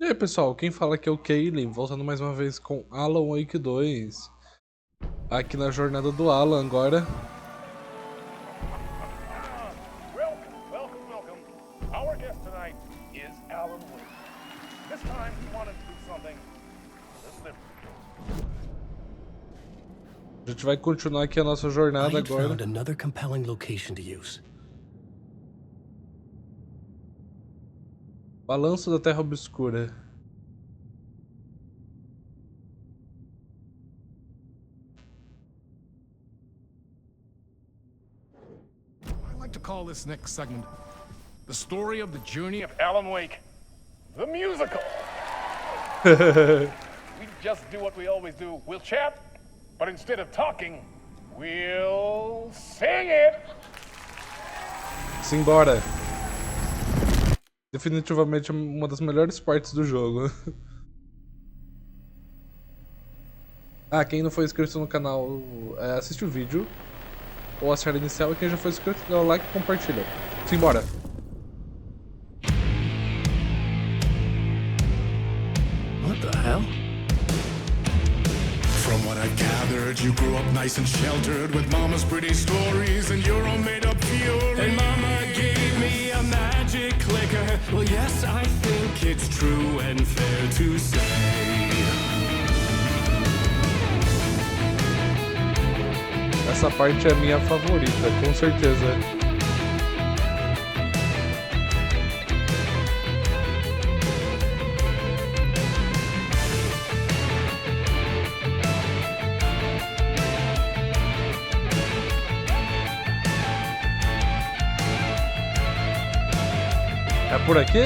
E aí pessoal, quem fala aqui é o Kaylee, voltando mais uma vez com Alan Wake 2. Aqui na jornada do Alan agora. Welcome. Our guest tonight is Alan Wake. This time we wanted to do something a little different. A gente vai continuar aqui a nossa jornada agora. found another compelling location to use. Balanço da Terra Obscura. I like to call this next segment the story of the journey of Alan Wake, the musical. We just do what we always do. We'll chat, but instead of talking, we'll sing it. Simbora. Definitivamente uma das melhores partes do jogo. Quem não foi inscrito no canal, assiste o vídeo ou a série inicial, e quem já foi inscrito, dá o like e compartilha. Simbora. What the hell? From what I've gathered, you grew up nice and sheltered with mama's pretty stories and your own made-up fury. And mama gave me a magic clicker. Well, yes, I think it's true and fair to say. Essa parte é a minha favorita, com certeza. É por aqui?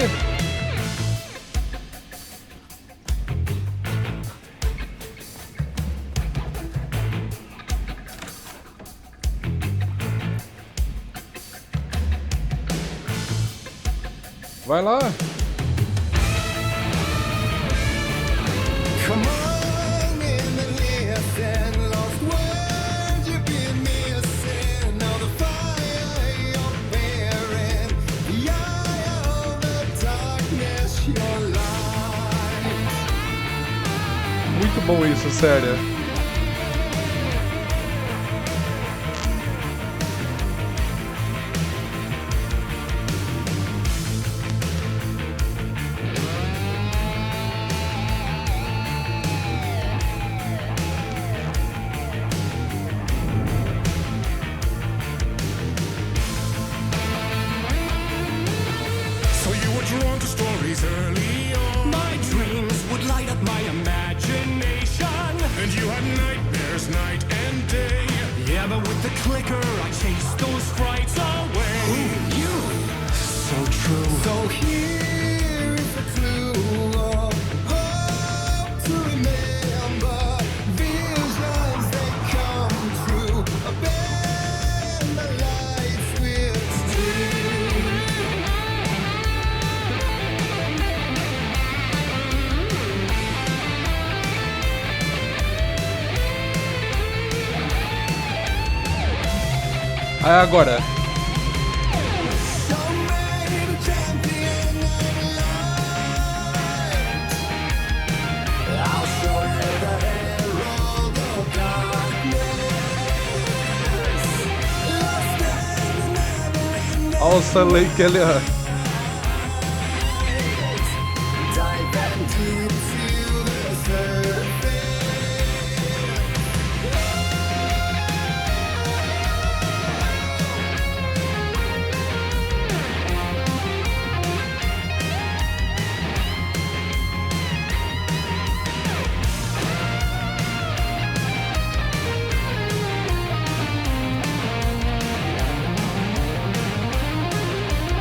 Vai lá! Come on in and listen, lost words you've been missing. Now the fire you're bearing, the eye of the darkness, your light. Muito bom isso, sério. Drawn to stories early on. My dreams would light up my imagination. And you had nightmares night and day. Yeah, but with the clicker, I chased those frights away. Who knew? So true. So here is the clue of hope to remember. Visions that come true. Bend the lights with steel. Agora. Alça Lake ali, ó.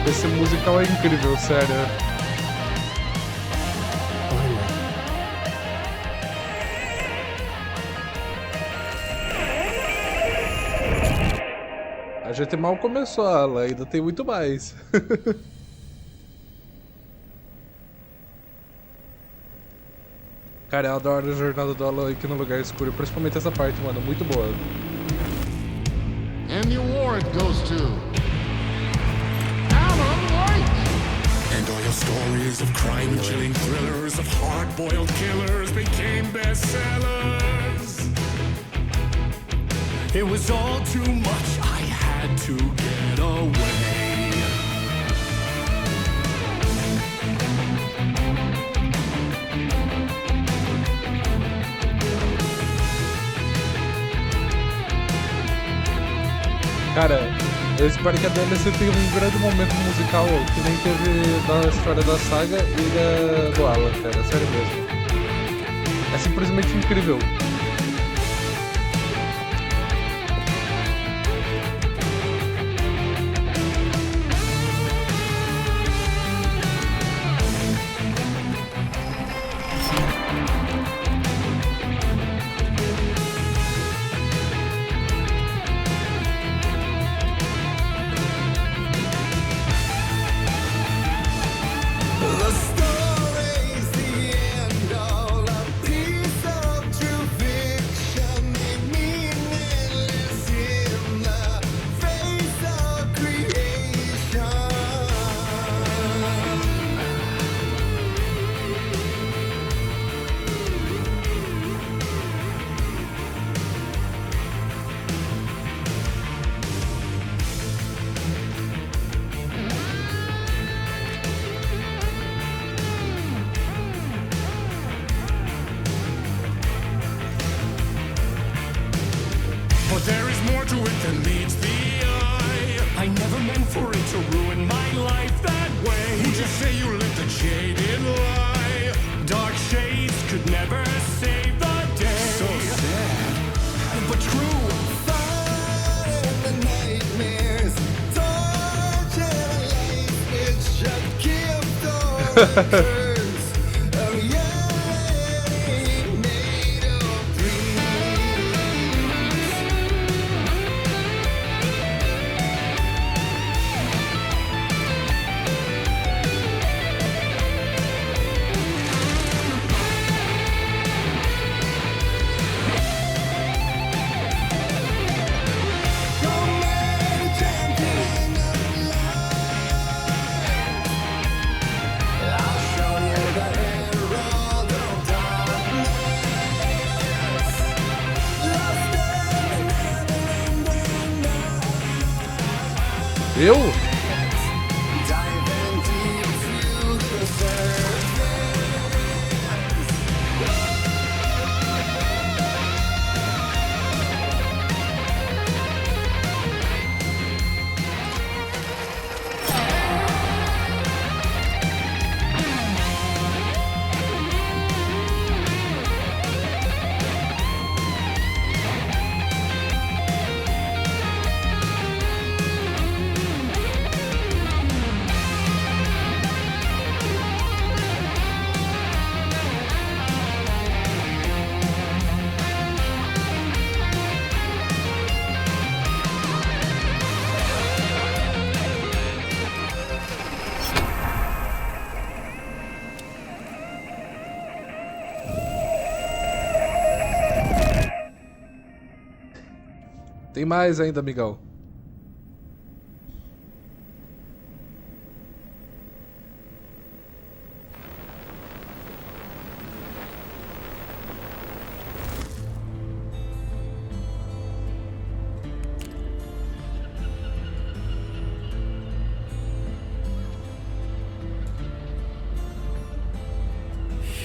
Esse musical é incrível, sério. A gente mal começou, Alan, ainda tem muito mais. Cara, eu adoro a jornada do Alan aqui no lugar escuro, principalmente essa parte, mano, muito boa. and the award goes to Alan Wake. And all your stories Stories of crime-chilling thrillers of hard-boiled killers became bestsellers. It was all too much, I had to get away. Cara, eu espero que a DLC tenha um grande momento musical, que nem teve da história da saga e do Alan, cara, sério mesmo. É simplesmente incrível. The story's the end, all a piece of true fiction, meaningless in the face of creation. But there is more to it than meets the eye. I never meant for it to ruin my life that way. Would you say you lived a jaded lie? Dark shades could never save the day. So sad, but true. Fire in the nightmares, torture life, it's a gift or a curse. A reality made of dreams. Eu? Tem mais ainda, amigão.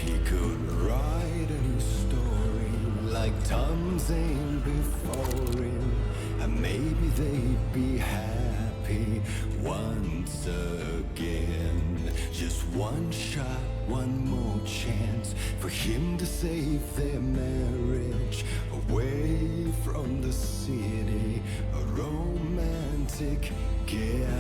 He could write a new story like Tom Zane before him, and maybe they'd be happy once again. Just one shot, one more chance for him to save their marriage away from the city, a romantic getaway.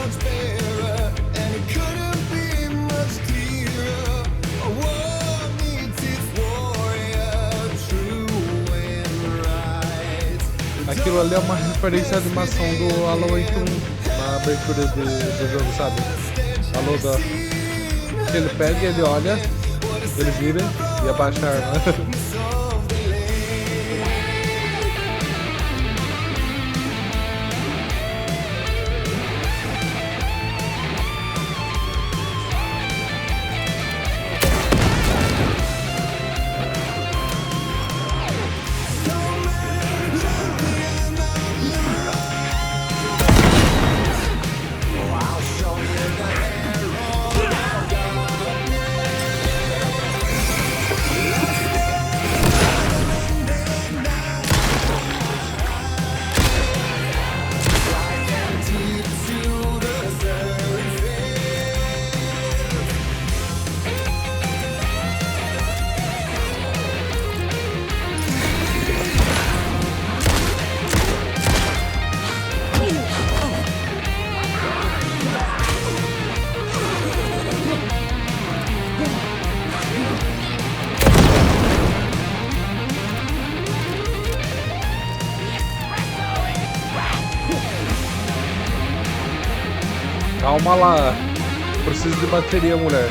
torchbearer, and it couldn't be much clearer. A war meets its warrior, true and right. Aquilo ali é uma referência à animação do Halo 1 na abertura do jogo, sabe? Halo da... que ele pega, ele olha, ele vira e abaixa a arma. Calma lá, preciso de bateria, mulher.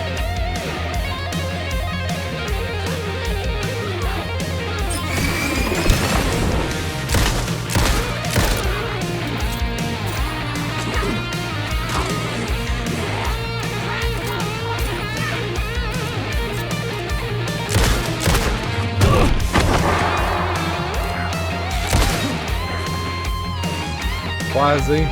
Quase, hein?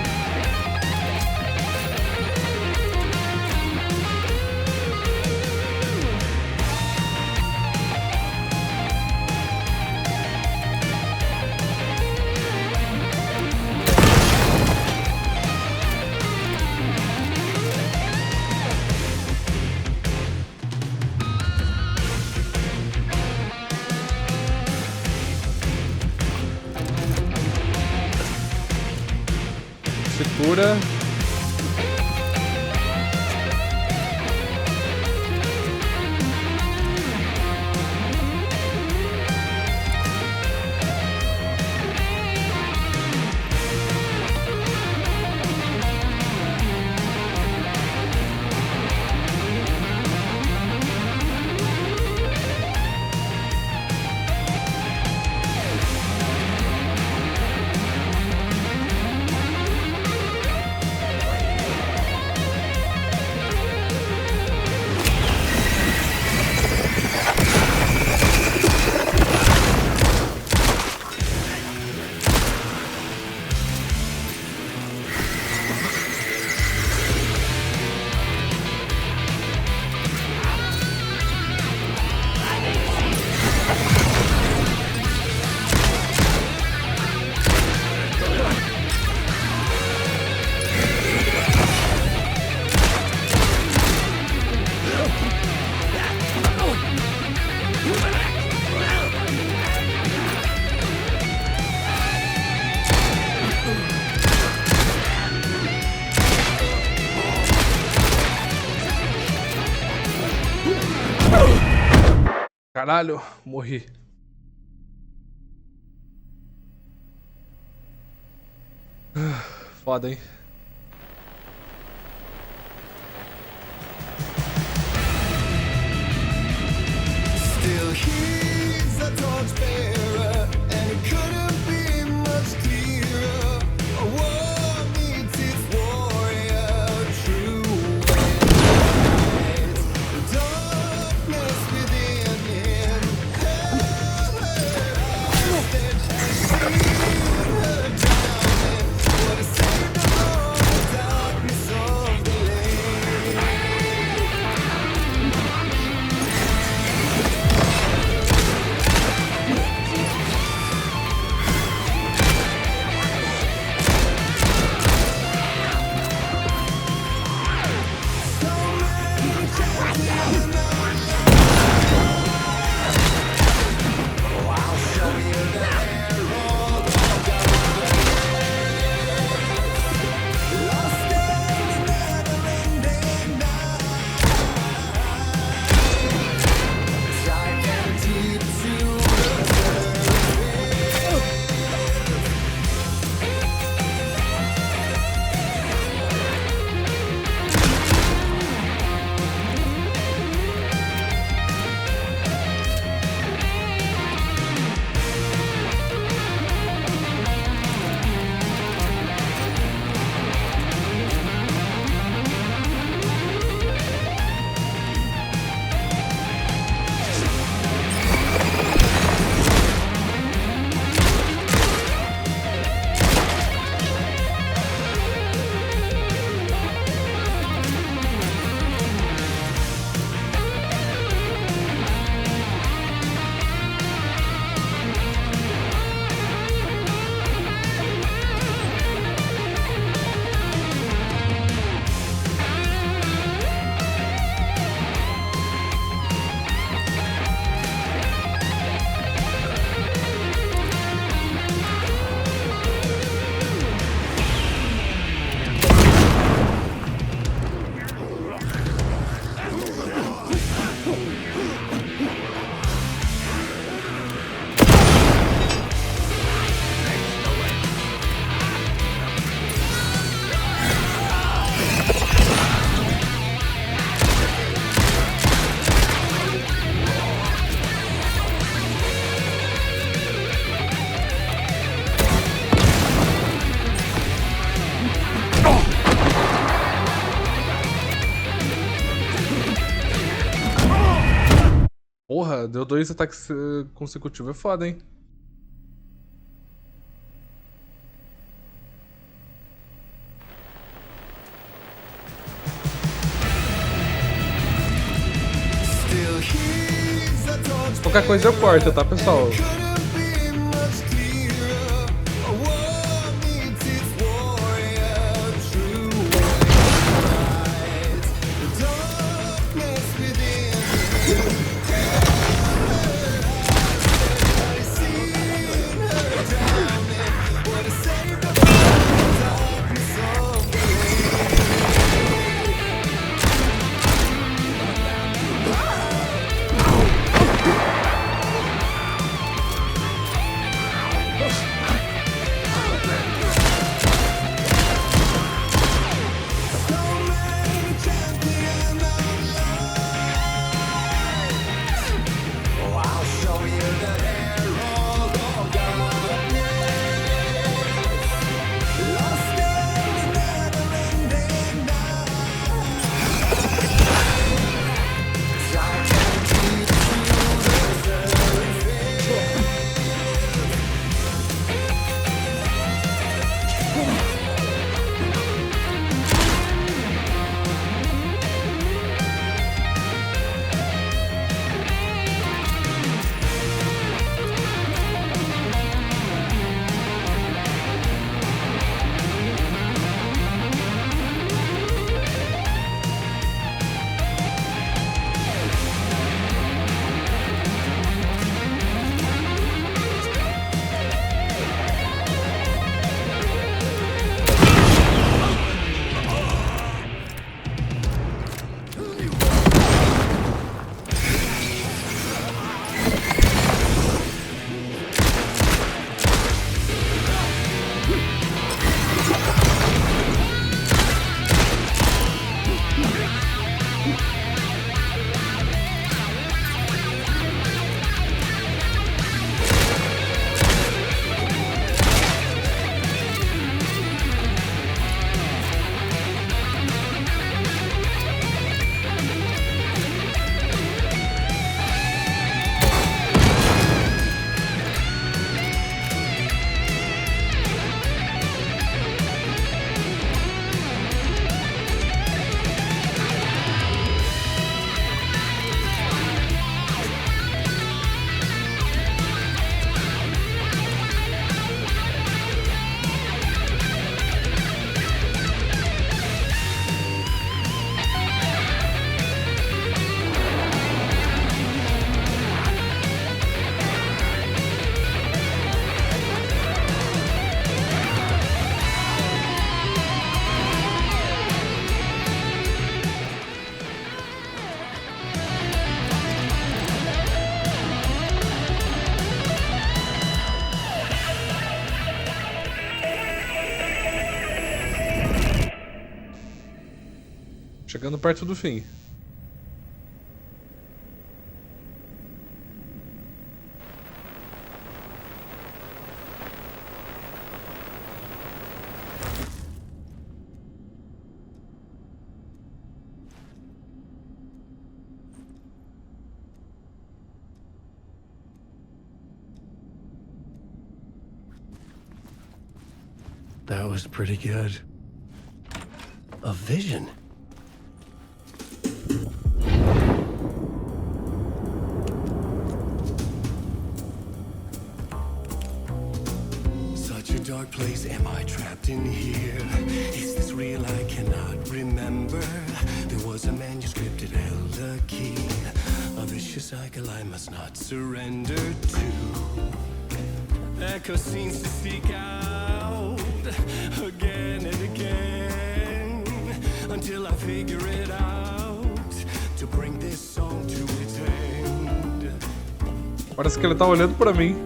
Segura. Caralho, morri. Foda, hein? Still he's a torchbearer, and it couldn't be much clearer. A war meets its warrior, true and right. Darkness within him, heaven instead has seen her drowning. What a saved the Porra, deu 2 ataques consecutivos, é foda, hein? Still he's a torch. Qualquer coisa eu corto, tá, pessoal? Couldn't be much clearer. A war needs its warrior, true warrior. The darkness within him. I seen her drowning. What a save the darkness of Chegando perto do fim. That was pretty good. A vision. Such a dark place, am I trapped in here? Is this real? I cannot remember. There was a manuscript, it held a key. A vicious cycle I must not surrender to. Echo seems to seek out again and again until I figure it out to bring this song to its end. Parece que ele tá olhando pra mim.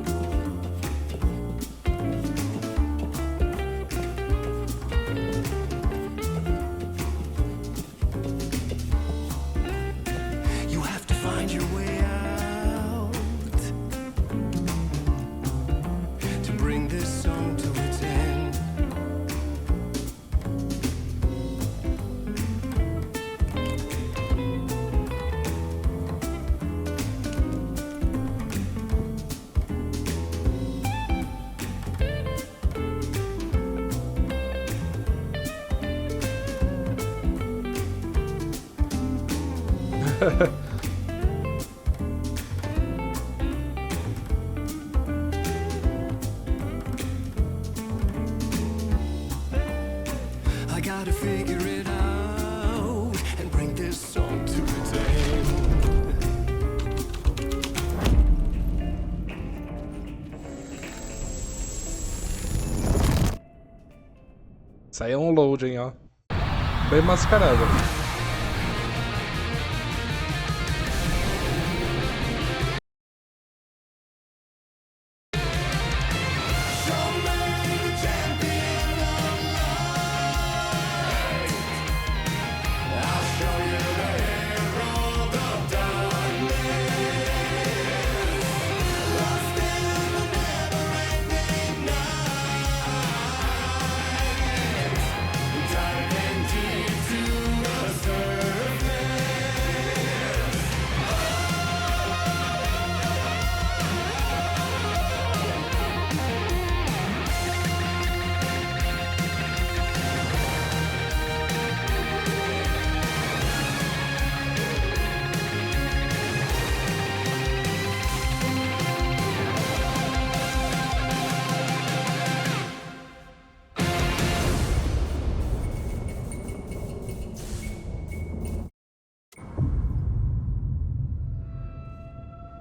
You have to find your way out to bring this song to its end. I gotta figure it out and bring this song to its end. Isso aí é um loading, ó. Bem mascarado.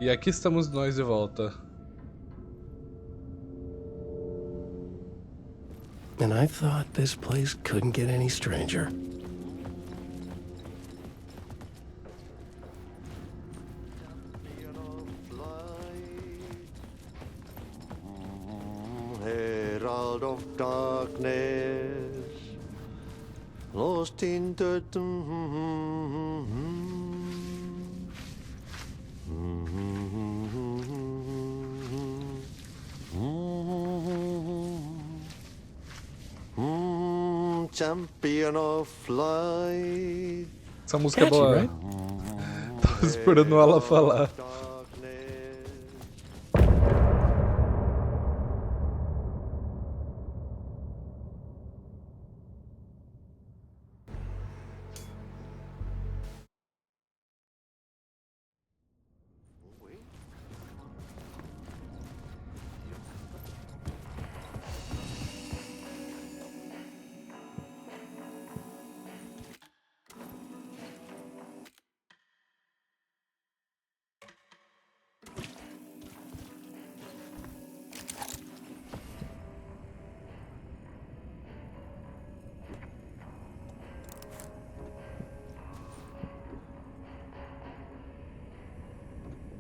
E aqui estamos nós de volta. And I thought this place couldn't get any stranger. Herald of darkness, lost in the champion of light. Essa música é Catchy, boa. right? Tava esperando ela falar. Darkness.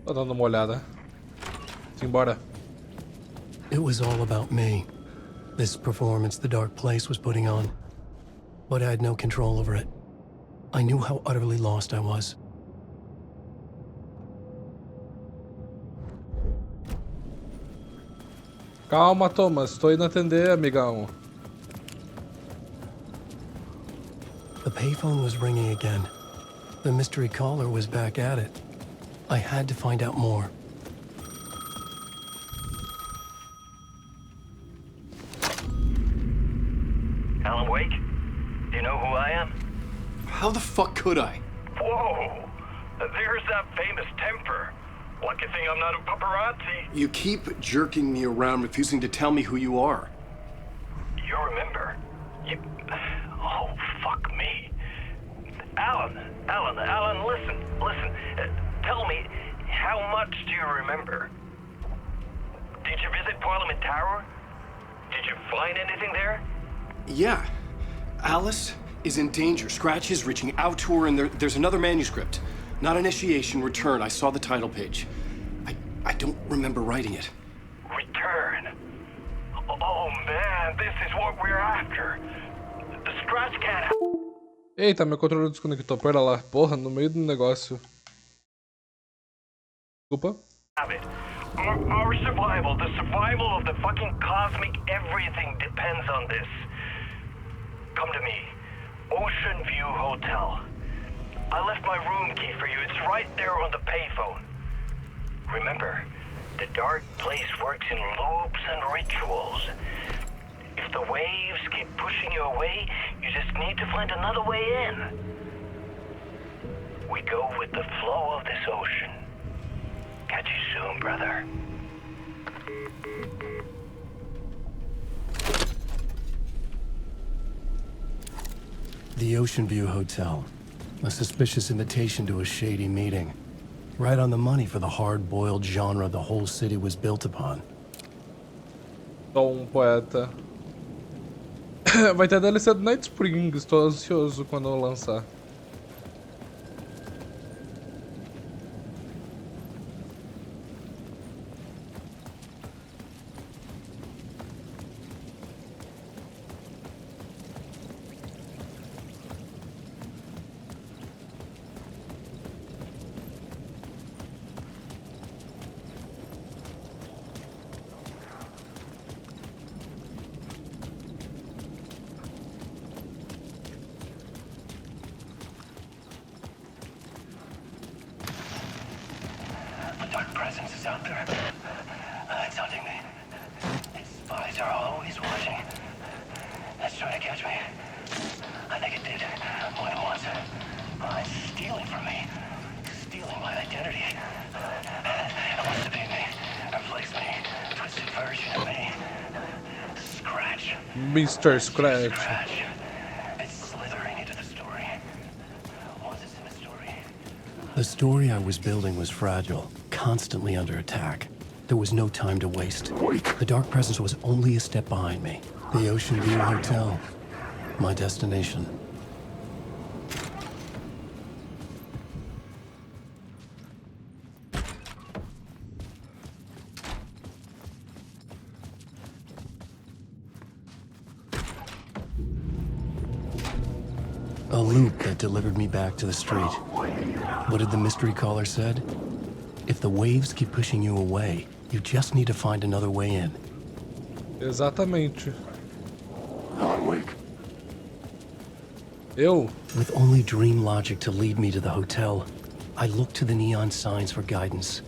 Tô dando uma olhada. Simbora. It was all about me. This performance the dark place was putting on. But I had no control over it. I knew how utterly lost I was. Calma, Thomas. Tô indo atender, amigão. The payphone was ringing again. The mystery caller was back at it. I had to find out more. Alan Wake? Do you know who I am? How the fuck could I? Whoa! There's that famous temper. Lucky thing I'm not a paparazzi. You keep jerking me around, refusing to tell me who you are. You remember? You... Oh, fuck me. Alan, listen. Tell me, how much do you remember? Did you visit Parliament Tower? Did you find anything there? Yeah. Alice is in danger. Scratch is reaching out to her, and there's another manuscript. Not initiation, return. I saw the title page. I don't remember writing it. Return. Oh man, this is what we're after. The Scratch can't... Eita, meu controle desconectou. Pera lá. Porra, no meio do negócio. Desculpa. Have it. Our survival, the survival of the fucking cosmic everything depends on this. Come to me. Ocean View Hotel. I left my room key for you. It's right there on the payphone. Remember, the dark place works in loops and rituals. If the waves keep pushing you away, you just need to find another way in. We go with the flow of this ocean. Catch you soon, brother. The Ocean View Hotel. A suspicious invitation to a shady meeting. Right on the money for the hard-boiled genre the whole city was built upon. Sou poeta. Vai ter DLC do Night Springs, estou ansioso quando eu lançar. A dark presence is out there. It's hunting me. Its spies are always watching. It's trying to catch me. I think it did more than once. It's stealing from me. Stealing my identity. It wants to be me. Replace me. Twisted version of me. Scratch. Mr. Scratch. Scratch. It's slithering into the story. Once it's in the story. The story I was building was fragile, constantly under attack. There was no time to waste. The dark presence was only a step behind me. The Ocean View Hotel. My destination. A loop that delivered me back to the street. What did the mystery caller said? If the waves keep pushing you away, you just need to find another way in. Exatamente. Eu? With only dream logic to lead me to the hotel, I looked to the neon signs for guidance.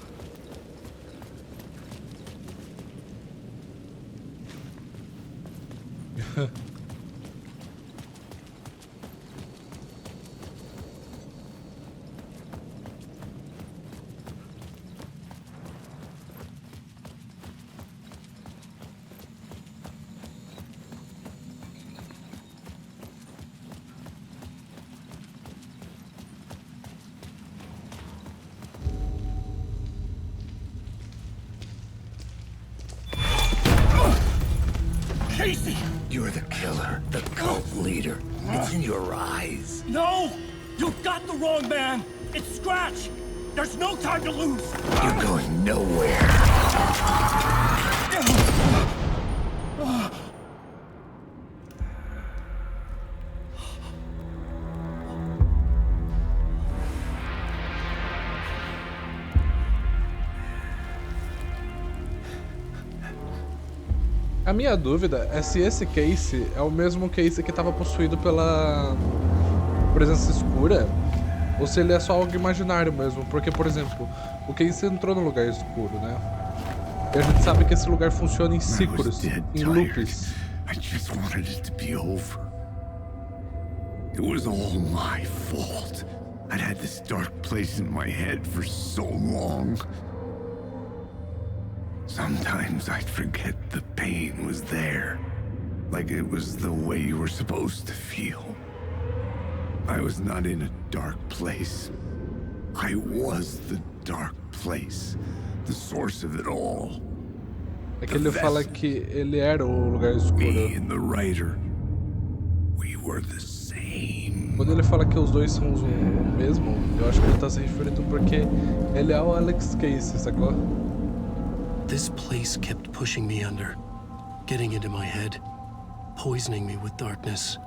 Casey! You're the killer, the cult leader. It's in your eyes. No! You got the wrong man! It's Scratch! There's no time to lose! You're going nowhere. A minha dúvida é se esse Casey é o mesmo Casey que estava possuído pela presença escura, ou se ele é só algo imaginário mesmo. Porque, por exemplo, o Casey entrou no lugar escuro, né? E a gente sabe que esse lugar funciona em ciclos, em loops. I just wanted it to be over. It was all my fault. I'd had this dark place in my head for so long. Sometimes I'd forget the pain was there, like it was the way you were supposed to feel. I was not in a dark place. I was the dark place, the source of it all. É que ele fala que ele era o lugar escuro. Me and the writer, we were the same. Quando ele fala que os dois são o mesmo, eu acho que ele tá se referindo porque ele é o Alex Casey, sacou? This place kept pushing me under, getting into my head, poisoning me with darkness.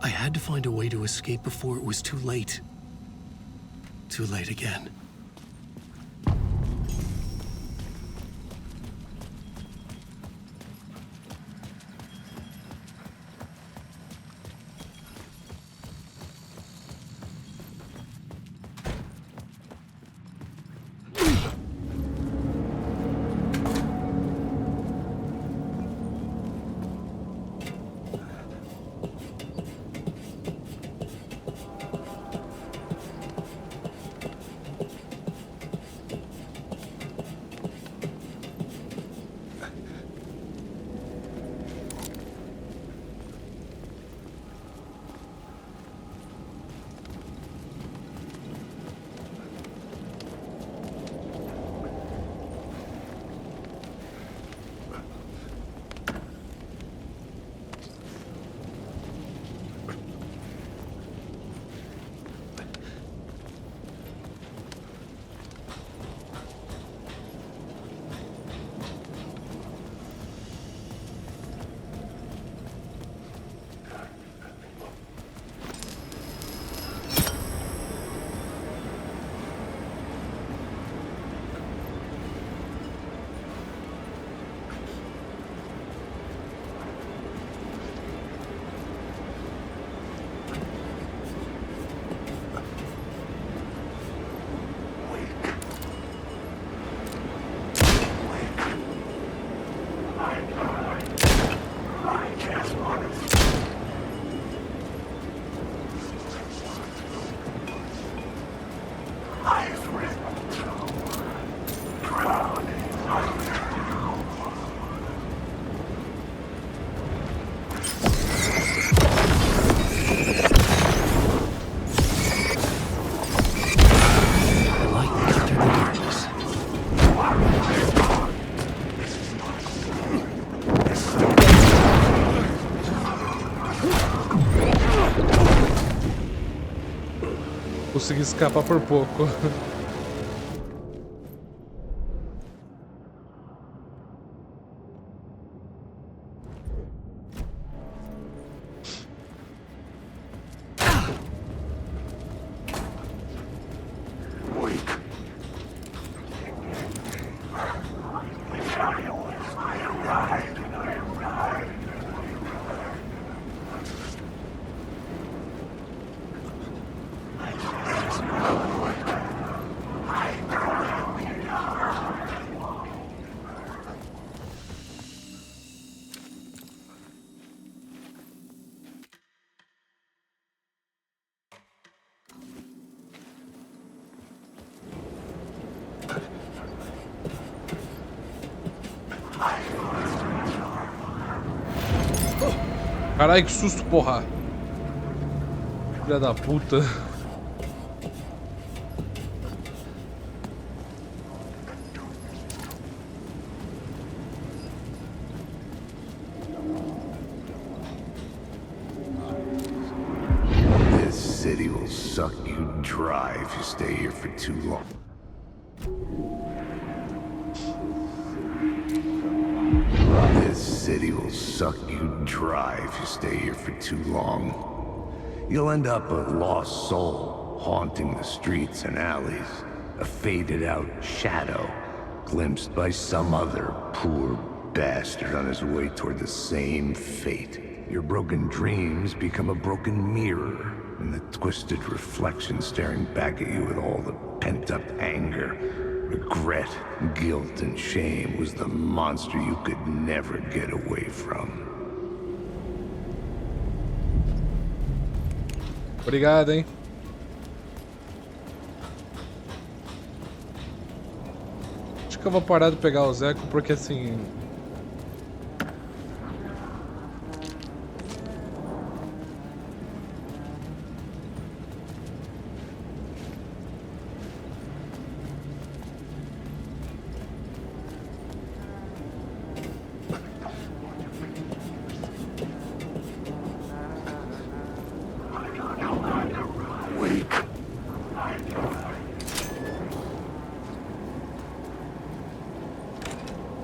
I had to find a way to escape before it was too late. Too late again. Consegui escapar por pouco. Caralho, que susto, porra! Filha da puta. This city will suck you dry if you stay here for too long. This city will suck you dry if you stay here for too long. You'll end up a lost soul, haunting the streets and alleys. A faded-out shadow, glimpsed by some other poor bastard on his way toward the same fate. Your broken dreams become a broken mirror, and the twisted reflection staring back at you with all the pent-up anger, regret, guilt, and shame was the monster you could never get away from. Obrigado, hein? Acho que eu vou parar de pegar o Zeco porque assim.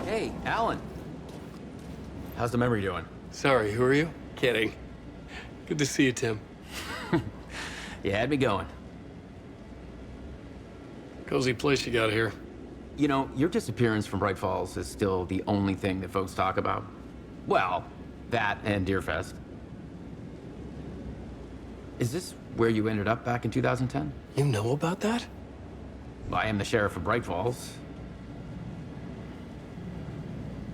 Hey, Alan. How's the memory doing? Sorry, who are you? Kidding. Good to see you, Tim. You had me going. Cozy place you got here. You know, your disappearance from Bright Falls is still the only thing that folks talk about. Well, that and Deerfest. Is this where you ended up back in 2010? You know about that? I am the sheriff of Bright Falls.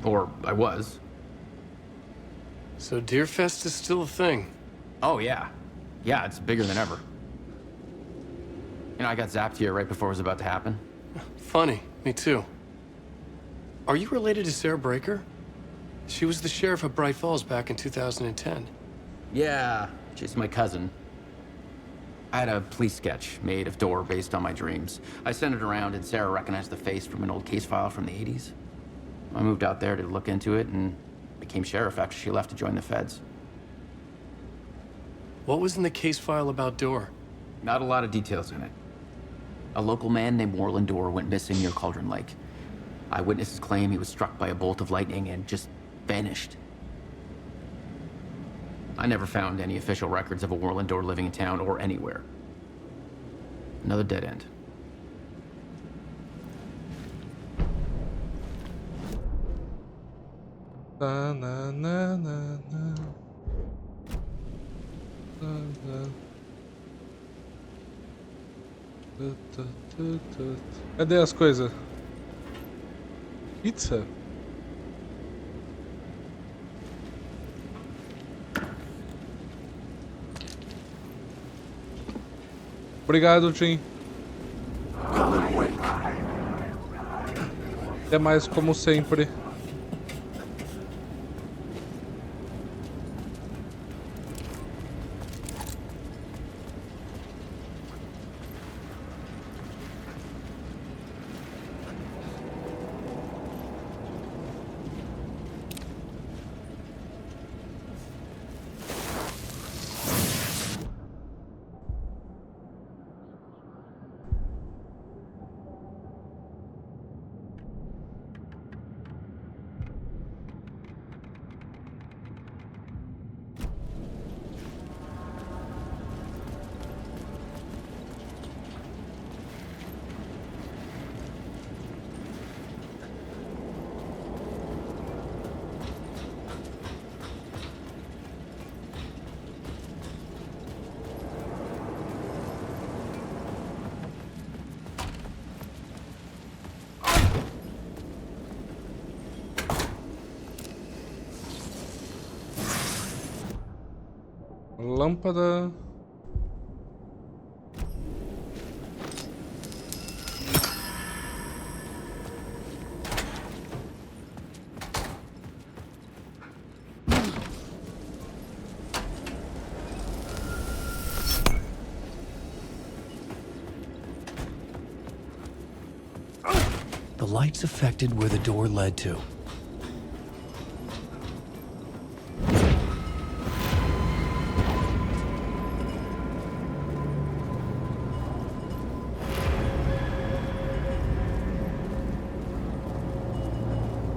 Or I was. So Deerfest is still a thing? Oh, yeah. Yeah, it's bigger than ever. You know, I got zapped here right before it was about to happen. Funny, me too. Are you related to Sarah Breaker? She was the sheriff of Bright Falls back in 2010. Yeah, she's my cousin. I had a police sketch made of Door based on my dreams. I sent it around and Sarah recognized the face from an old case file from the 80s. I moved out there to look into it and became sheriff after she left to join the feds. What was in the case file about Door? Not a lot of details in it. A local man named Warland Door went missing near Cauldron Lake. Eyewitnesses claim he was struck by a bolt of lightning and just vanished. I never found any official records of a Warland Door living in town or anywhere. Another dead end. Na, na, na, na, na. Na, na. Cadê as coisas? Pizza? Obrigado, Tim. Até mais, como sempre. Lâmpada. The lights affected where the door led to.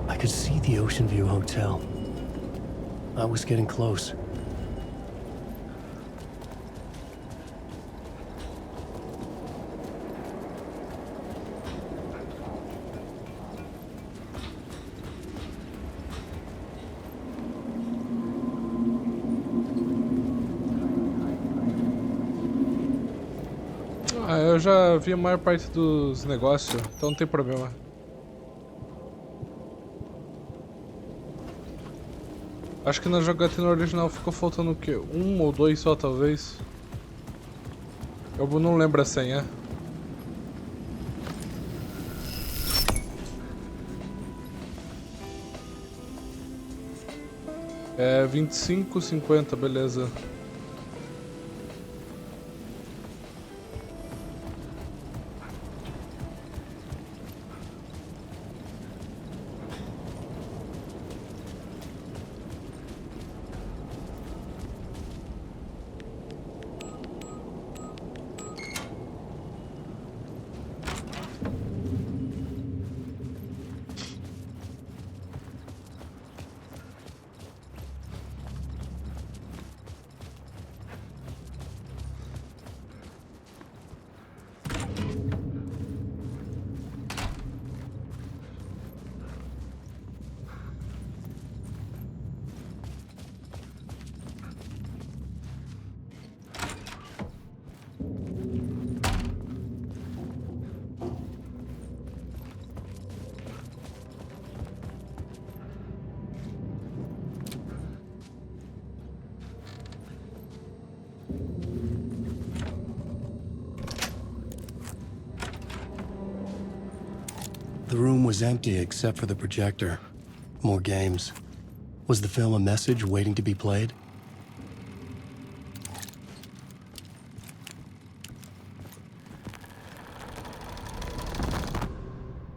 I could see the Ocean View Hotel. I was getting close. Ah, eu já vi a maior parte dos negócios, então não tem problema. Acho que na jogatina original ficou faltando o quê? Um ou dois só, talvez? Eu não lembro a senha. É 25, 50, beleza. The room was empty except for the projector. More games. Was the film a message waiting to be played?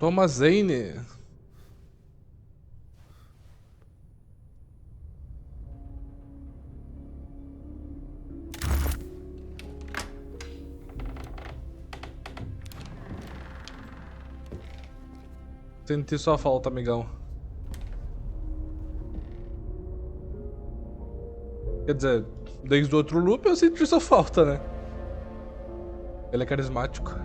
Thomas Zane. Senti sua falta, amigão. Quer dizer, desde o outro loop eu senti sua falta, né? Ele é carismático.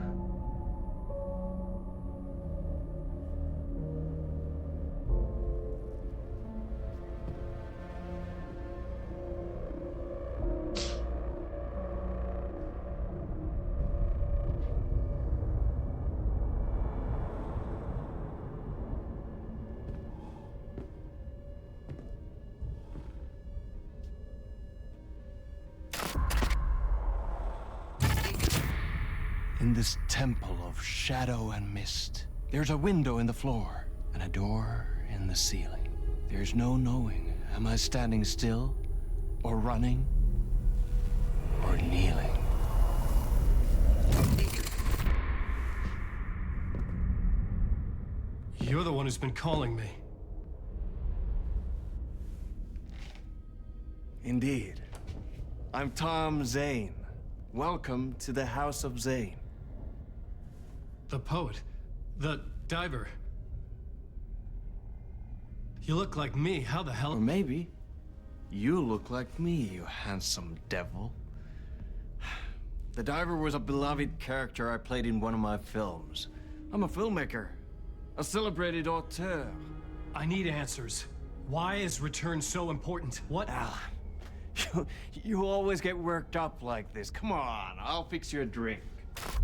In this temple of shadow and mist, there's a window in the floor and a door in the ceiling. There's no knowing, am I standing still, or running, or kneeling? You're the one who's been calling me. Indeed. I'm Tom Zane. Welcome to the House of Zane. The poet. The diver. You look like me. How the hell? Or maybe you look like me, you handsome devil. The diver was a beloved character I played in one of my films. I'm a filmmaker, a celebrated auteur. I need answers. Why is Return so important? What? Alan, you always get worked up like this. Come on, I'll fix you a drink.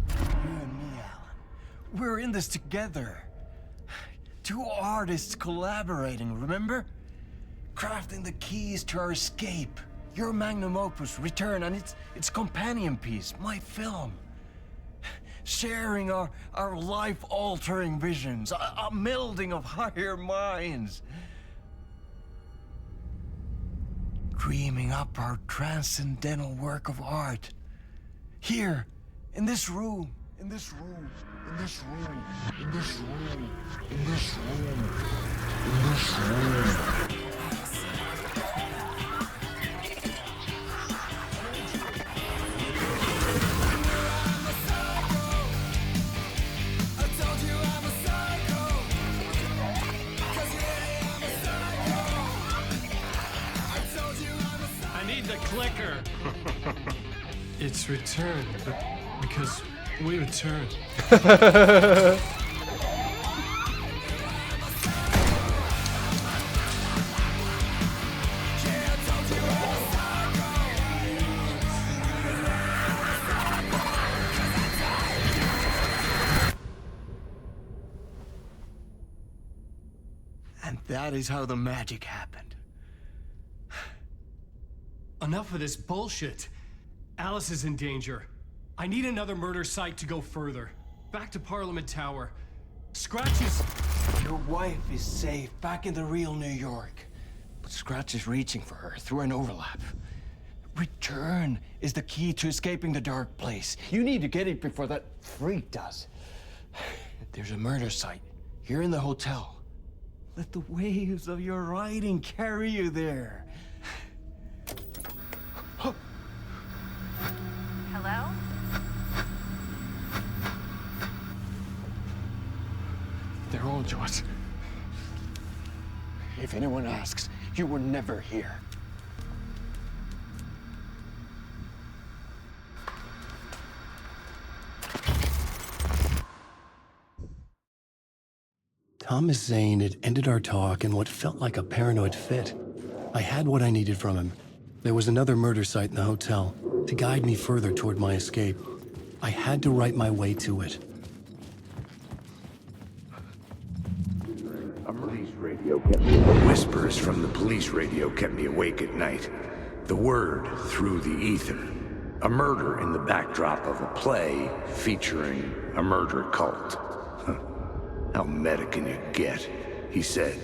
You and me, Alan. We're in this together. Two artists collaborating, remember? Crafting the keys to our escape. Your magnum opus, Return, and its companion piece, my film. Sharing our life-altering visions, a melding of higher minds. Dreaming up our transcendental work of art. Here, in this room, in this room, in this room, in this room, in this room, in this room. I need the clicker. It's returned, because we return. And that is how the magic happened. Enough of this bullshit. Alice is in danger. I need another murder site to go further. Back to Parliament Tower. Scratch is... Your wife is safe, back in the real New York. But Scratch is reaching for her through an overlap. Return is the key to escaping the dark place. You need to get it before that freak does. There's a murder site here in the hotel. Let the waves of your writing carry you there. Hello? They're all yours. If anyone asks, you were never here. Thomas Zane had ended our talk in what felt like a paranoid fit. I had what I needed from him. There was another murder site in the hotel to guide me further toward my escape. I had to write my way to it. Whispers from the police radio kept me awake at night. The word through the ether. A murder in the backdrop of a play featuring a murder cult. Huh. How meta can you get? He said,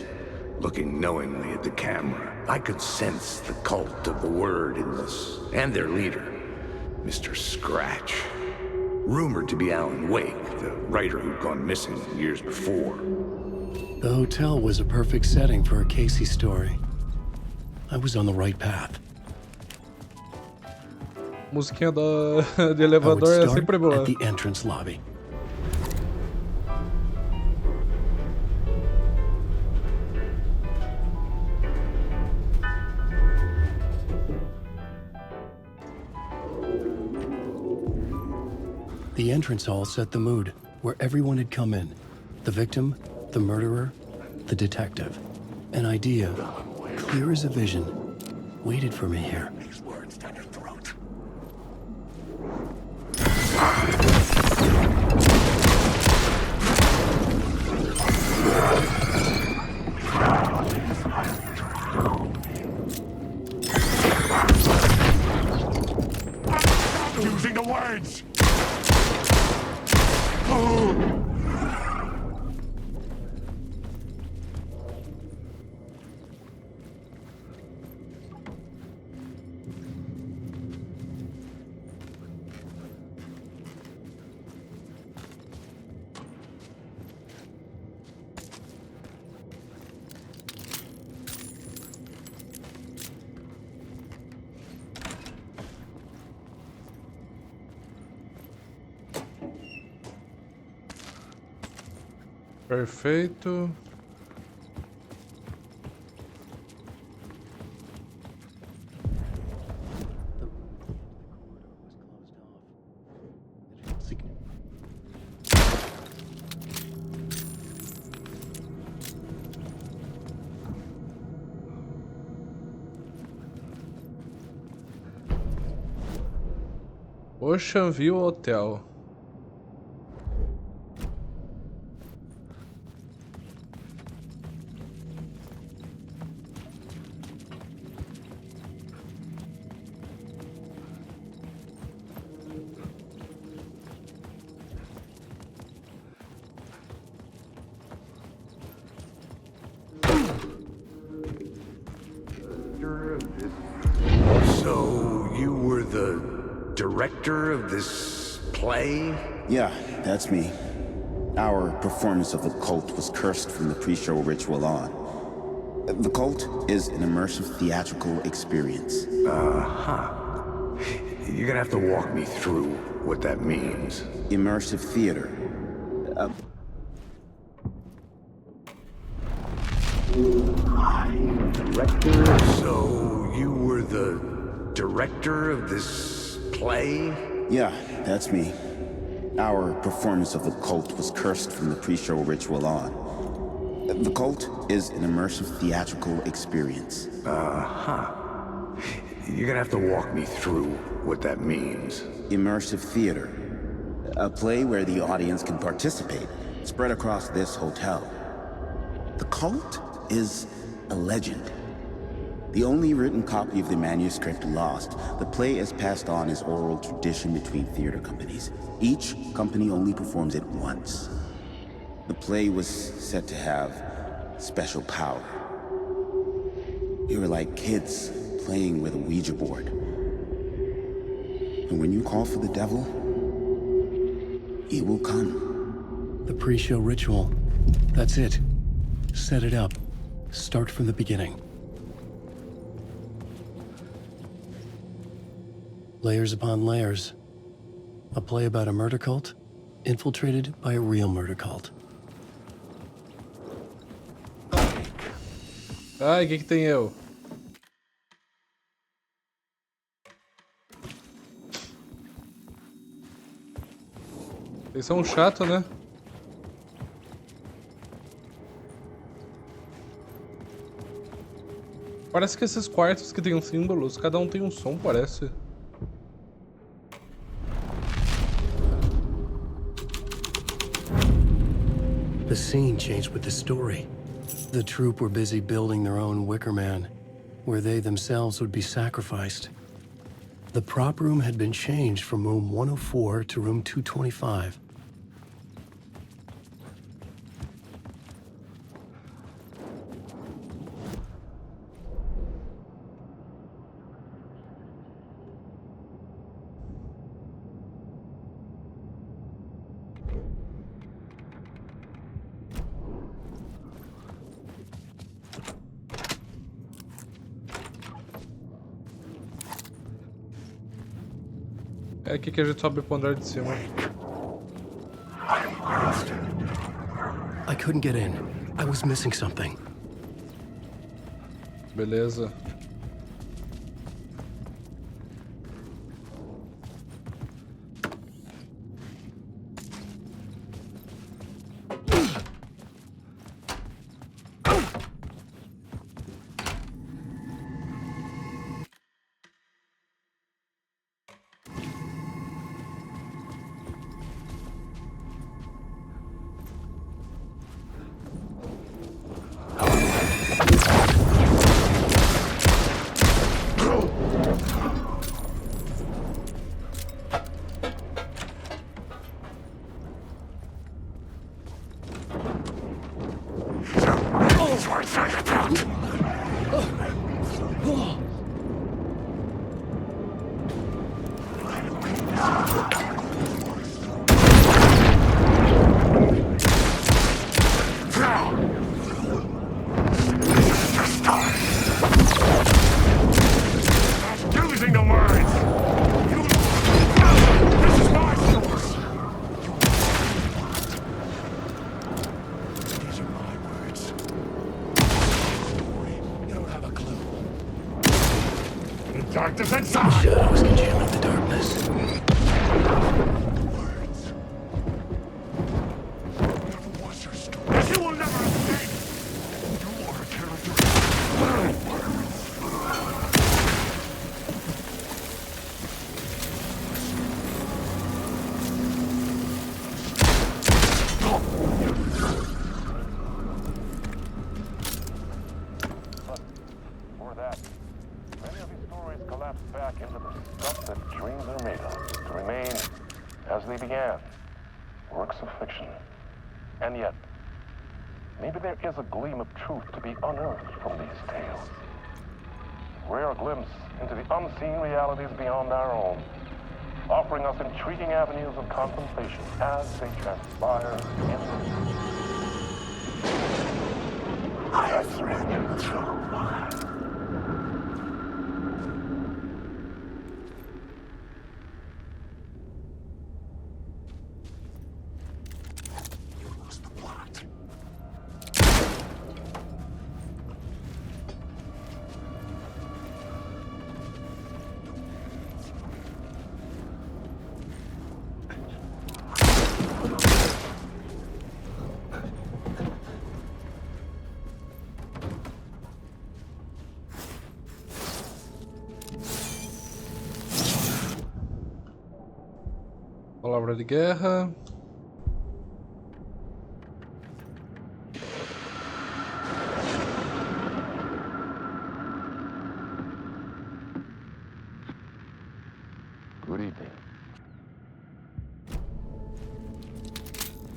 looking knowingly at the camera. I could sense the cult of the word in this, and their leader, Mr. Scratch. Rumored to be Alan Wake, the writer who'd gone missing years before. The hotel was a perfect setting for a Casey story. I was on the right path. Musiquinha de I would elevador é start sempre boa. at the entrance lobby. The entrance hall set the mood, where everyone had come in. The victim, the murderer, the detective. An idea, clear as a vision, waited for me here. These words down your throat. Using the words! Perfeito. Ocean View Hotel. So, you were the director of this play? Yeah, that's me. Our performance of The Cult was cursed from the pre-show ritual on. The Cult is an immersive theatrical experience. Uh-huh. You're gonna have to walk me through what that means. Immersive theater. Director? So, you were the director of this play? Yeah, that's me. Our performance of The Cult was cursed from the pre-show ritual on. The Cult is an immersive theatrical experience. Uh-huh. You're gonna have to walk me through what that means. Immersive theater. A play where the audience can participate, spread across this hotel. The Cult is a legend. The only written copy of the manuscript lost, the play is passed on as oral tradition between theater companies. Each company only performs it once. The play was said to have special power. We were like kids playing with a Ouija board. And when you call for the devil, he will come. The pre-show ritual. That's it. Set it up. Start from the beginning. Layers upon layers. A play about a murder cult, infiltrated by a real murder cult. Ai, o que tem eu? Eles são chato, né? Parece que esses quartos que tem símbolos, cada um tem um som, parece. The scene changed with the story. The troupe were busy building their own Wicker Man, where they themselves would be sacrificed. The prop room had been changed from room 104 to room 225. É aqui que a gente sobe pro andar de cima. I couldn't get in. I was missing something. Beleza. Darkness inside! Shadows can jam out the darkness. Yes, you will never escape! You are a character. Or that. Many of these stories collapse back into the stuff that dreams are made of, to remain as they began, works of fiction. And yet, maybe there is a gleam of truth to be unearthed from these tales. rare glimpse into the unseen realities beyond our own, offering us intriguing avenues of contemplation as they transpire in I have read through. Palavra de guerra. Good evening.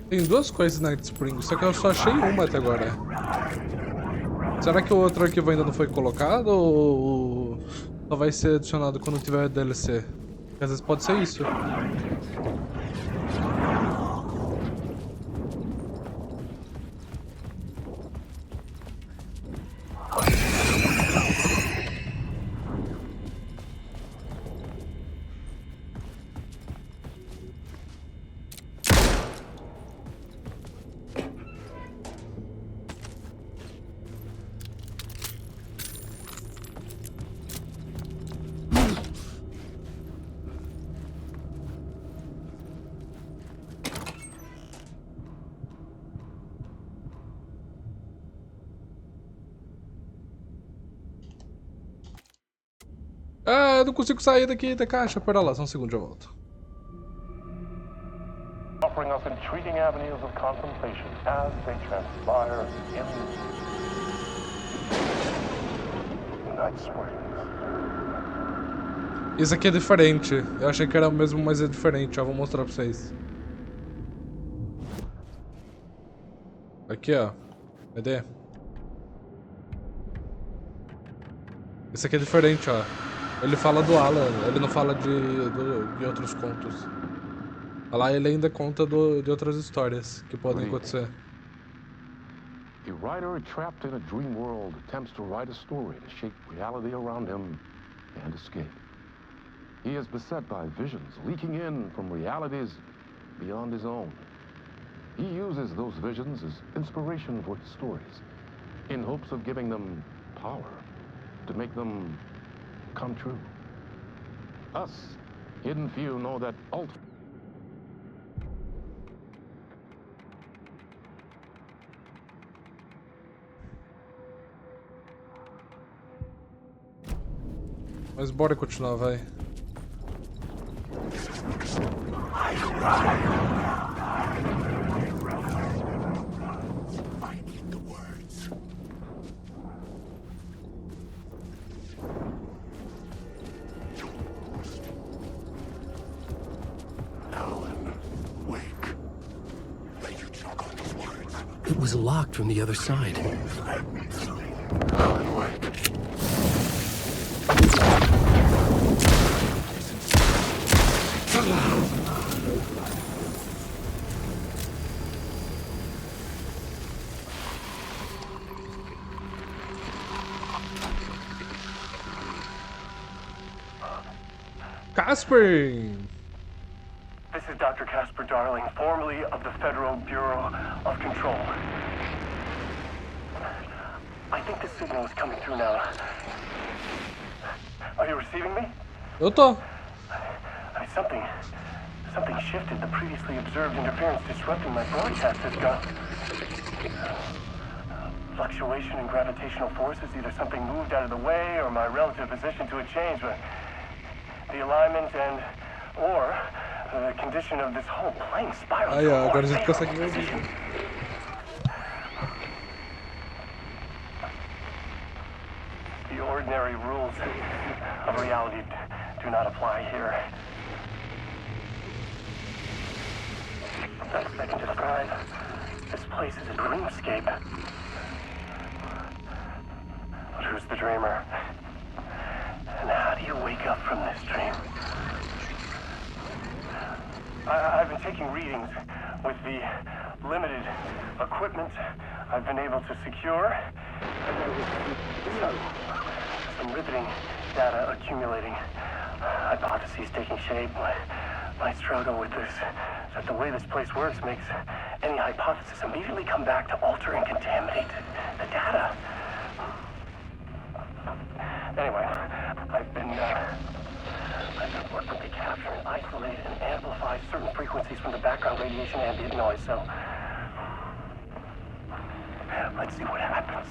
Tem duas coisas na Night Spring, só que eu só achei uma até agora. Será que o outro arquivo ainda não foi colocado ou só vai ser adicionado quando tiver DLC? Porque às vezes pode ser isso. Ah, eu não consigo sair daqui da caixa. Pera lá, só um segundo, já volto. Offering us intriguing avenues of contemplation as they transpire in Night Springs. Isso aqui é diferente. Eu achei que era o mesmo, mas é diferente. Ó, vou mostrar pra vocês. Aqui, ó. Cadê? Esse aqui é diferente, ó. Ele fala do Alan, ele não fala de outros contos. Lá ele ainda conta de outras histórias que podem acontecer. A writer trapped in a dream world attempts to write a story to shape reality around him and escape. He is beset by visions leaking in from realities beyond his own. He uses those visions as inspiration for his stories, in hopes of giving them power to make them come true. Us, hidden few, know that ultimately. Mas bora continuar, vai. It was locked from the other side. Casper! This is Dr. Casper Darling, formerly of the Federal Bureau of Control. I think the signal is coming through now. Are you receiving me? Eu tô. Something shifted. The previously observed interference disrupting my broadcast has got fluctuation in gravitational forces. Either something moved out of the way or my relative position to it changed. But the alignment or the condition of this whole plane spiral. Aí, ó, agora a gente consegue ver o vídeo. The ordinary rules of reality do not apply here. Best I can describe, this place is a dreamscape. But who's the dreamer? taking readings with the limited equipment I've been able to secure. Some riveting data accumulating. Hypotheses taking shape. My struggle with this is that the way this place works makes any hypothesis immediately come back to alter and contaminate the data. Anyway, I've been working to capture and isolate and amplify certain frequencies from the background radiation ambient noise, so let's see what happens.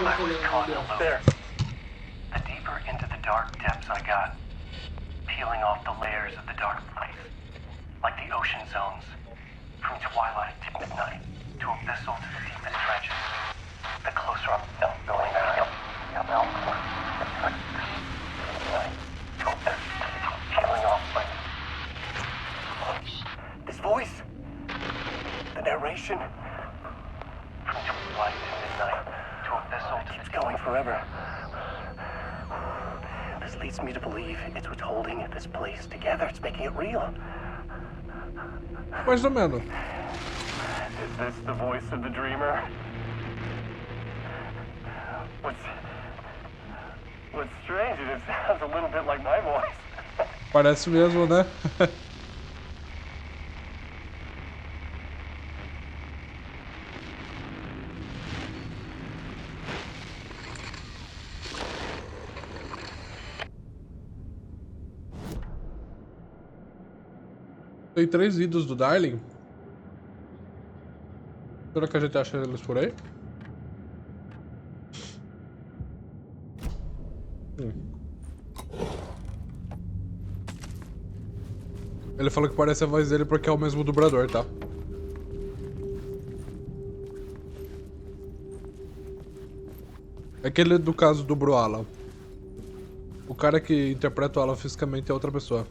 I was caught in a loop. There. The deeper into the dark depths I got, peeling off the layers of the dark place, like the ocean zones, from twilight to midnight, to abyssal to the deepest trenches. The closer I felt going down, peeling off like this voice, the narration, from twilight to midnight. It keeps going forever. This leads me to believe it's what's holding this place together. It's making it real. Mais ou menos. Is this the voice of the dreamer? What's strange is it sounds a little bit like my voice. Parece mesmo, né? Tem 3 vídeos do Darling. Será que a gente acha eles por aí? Ele falou que parece a voz dele porque é o mesmo dublador, tá? Aquele do caso do Bruala. O cara que interpreta o Alan fisicamente é outra pessoa.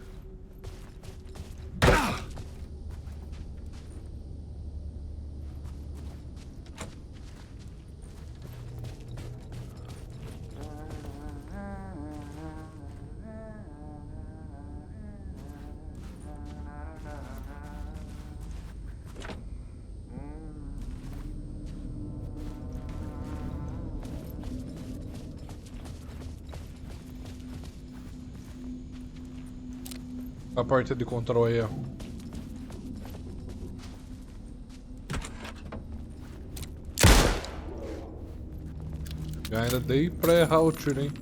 A porta de controle aí, ó. E ainda dei pra errar o tiro, hein?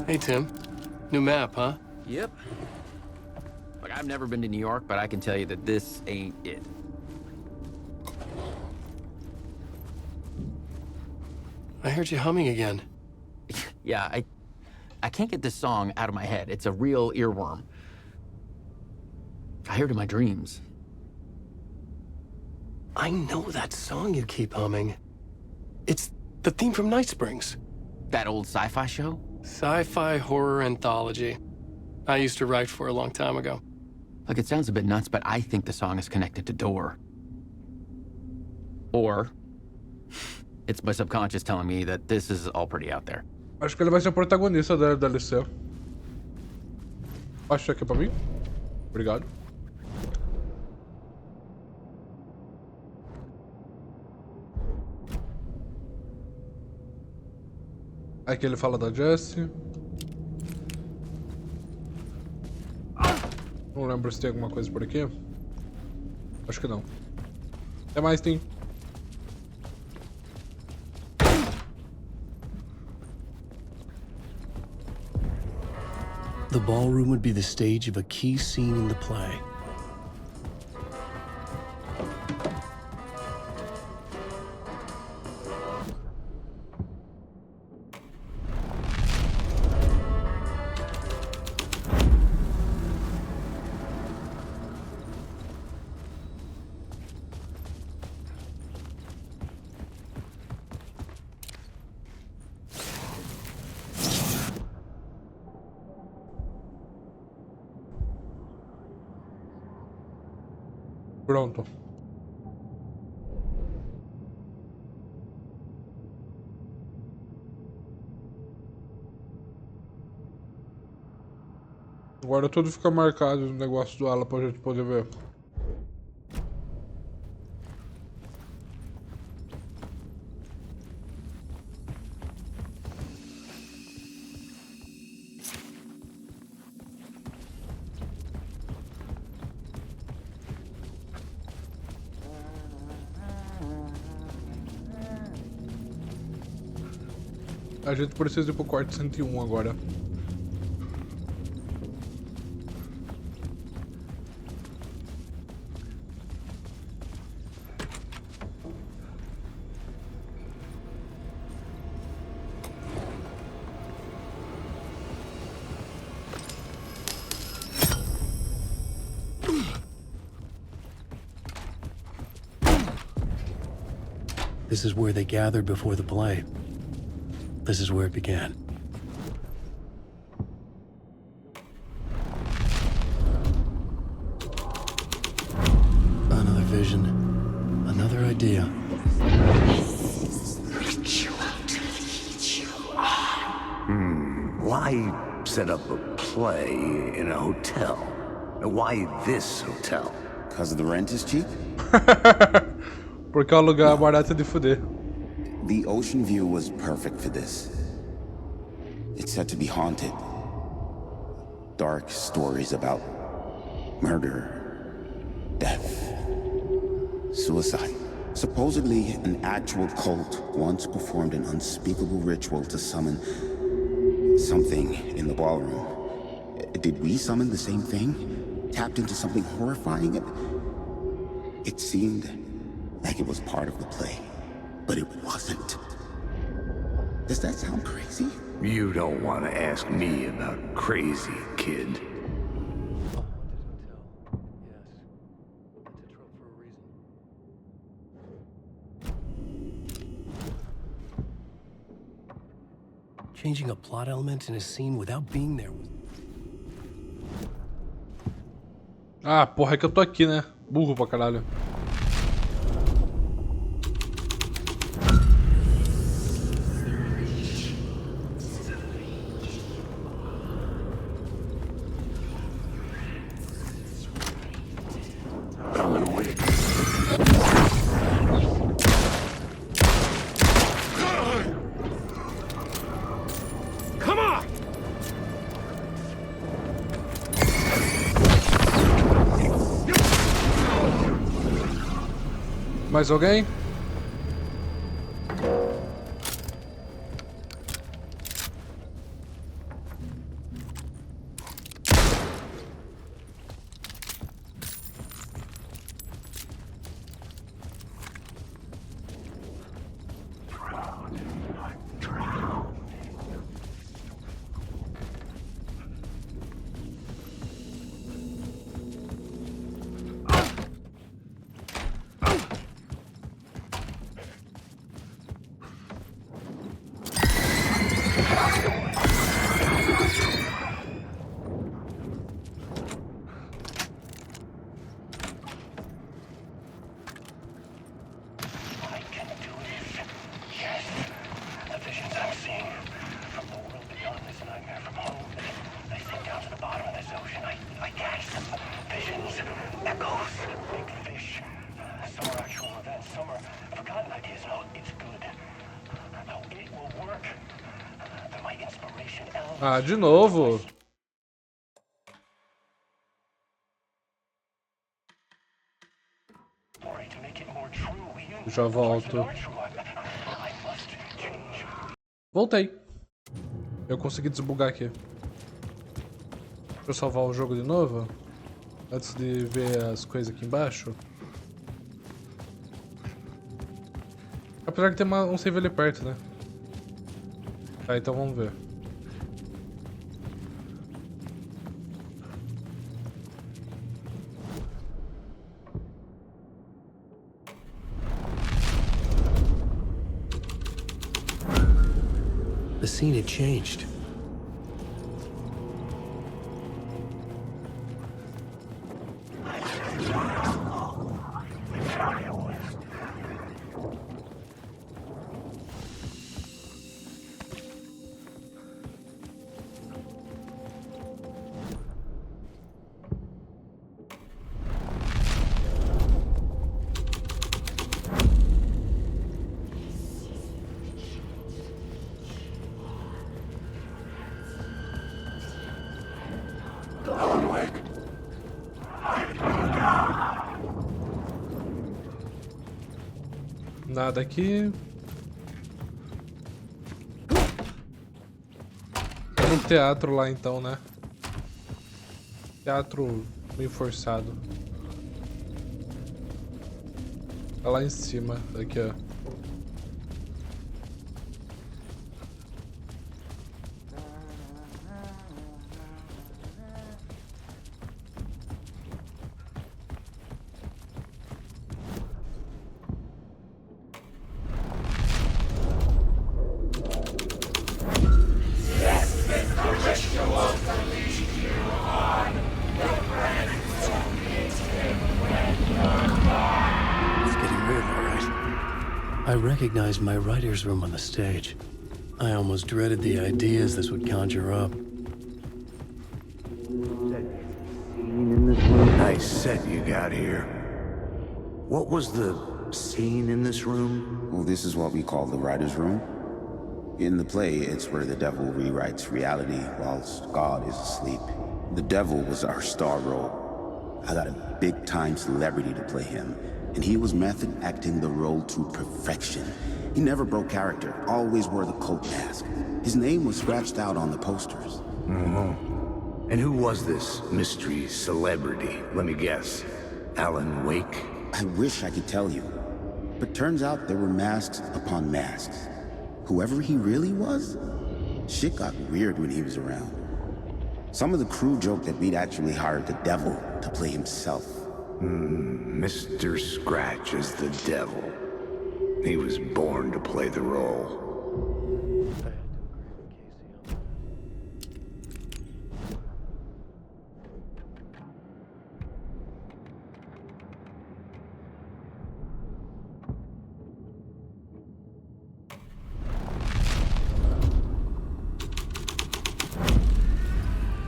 Hey, Tim. New map, huh? Yep. Look, I've never been to New York, but I can tell you that this ain't it. I heard you humming again. Yeah, I can't get this song out of my head. It's a real earworm. I hear it in my dreams. I know that song you keep humming. It's the theme from Night Springs. That old sci-fi show? Sci-fi horror anthology. I used to write for a long time ago. Look, it sounds a bit nuts, but I think the song is connected to Door. Or it's my subconscious telling me that this is all pretty out there. Acho que ele vai ser o protagonista da DLC. Acha aqui pra mim? Obrigado. Aqui ele fala da Jessie. Não lembro se tem alguma coisa por aqui. Acho que não. Até mais, Tim. The ballroom would be the stage of a key scene in the play. Pronto. Agora tudo fica marcado no negócio do ala pra gente poder ver. A gente precisa ir pro quarto 101 agora. This is where they gathered before the play. This is where it began. Another vision, another idea. Why set up a play in a hotel? Why this hotel? Because the rent is cheap? Porque é um lugar barato de fuder. The ocean view was perfect for this. It's said to be haunted. Dark stories about murder, death, suicide. Supposedly, an actual cult once performed an unspeakable ritual to summon something in the ballroom. Did we summon the same thing? Tapped into something horrifying? It seemed like it was part of the play, but it wasn't. Does that sound crazy? You don't want to ask me about crazy, kid. Changing a plot element in a scene without being there was... Ah, porra, é que eu tô aqui, né? Burro pra caralho. Mais alguém? Ah, de novo? Já volto. Voltei. Eu consegui desbugar aqui. Deixa eu salvar o jogo de novo. Antes de ver as coisas aqui embaixo. Apesar de ter um save ali perto, né? Tá, então vamos ver. The scene had changed. Nada aqui. Era um teatro lá então, né? Teatro meio forçado. Tá lá em cima, aqui ó. I recognized my writer's room on the stage. I almost dreaded the ideas this would conjure up. Nice set you got here. What was the scene in this room? Well, this is what we call the writer's room. In the play, it's where the devil rewrites reality whilst God is asleep. The devil was our star role. I got a big-time celebrity to play him, and he was method acting the role to perfection. He never broke character, always wore the cult mask. His name was scratched out on the posters. And who was this mystery celebrity? Let me guess. Alan Wake? I wish I could tell you, but turns out there were masks upon masks. Whoever he really was, shit got weird when he was around. Some of the crew joked that we'd actually hired the devil to play himself. Mr. Scratch is the devil. He was born to play the role.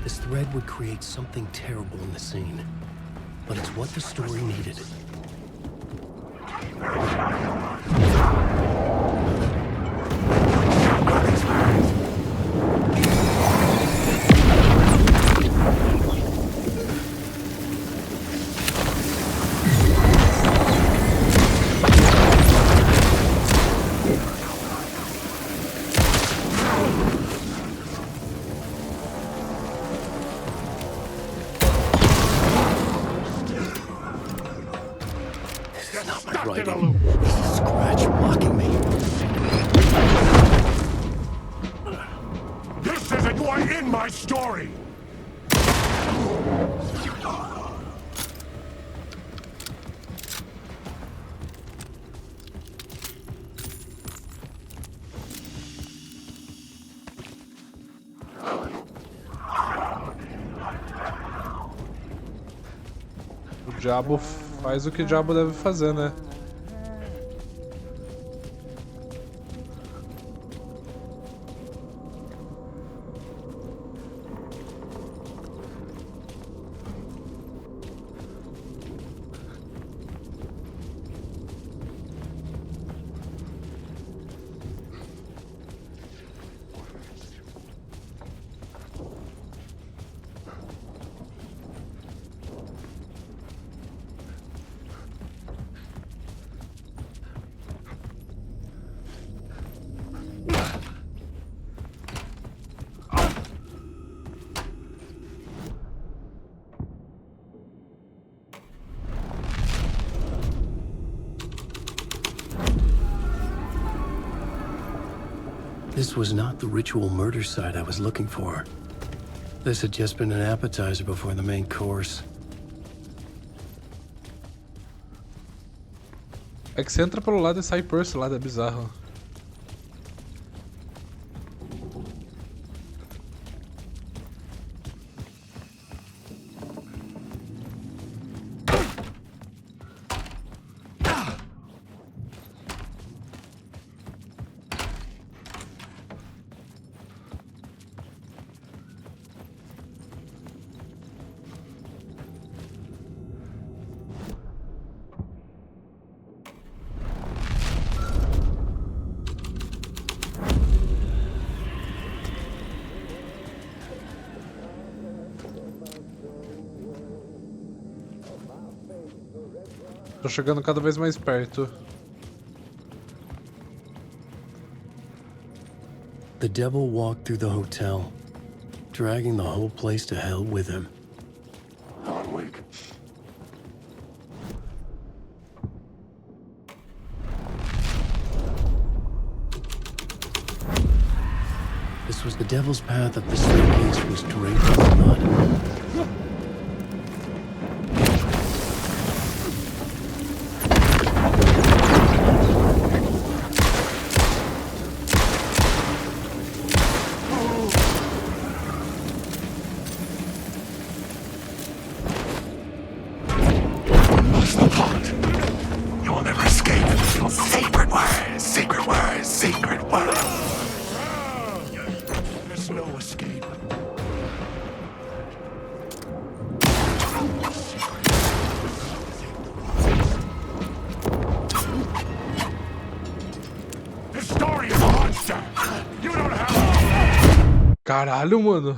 This thread would create something terrible in the scene, but it's what the story needed. Scratch blocking me. This isn't what in my story! O diabo faz o que o diabo deve fazer, né? This was not the ritual murder site I was looking for. This had just been an appetizer before the main course. É que você entra pelo lado e sai por esse lado, é bizarro. Tô chegando cada vez mais perto. The devil walked through the hotel, dragging the whole place to hell with him. Hardwick. This was the devil's path up the staircase was draped in blood. You'll never escape. Sacred words, sacred words, sacred words. There's no escape. This story is a monster. You don't have. Caralho, mano.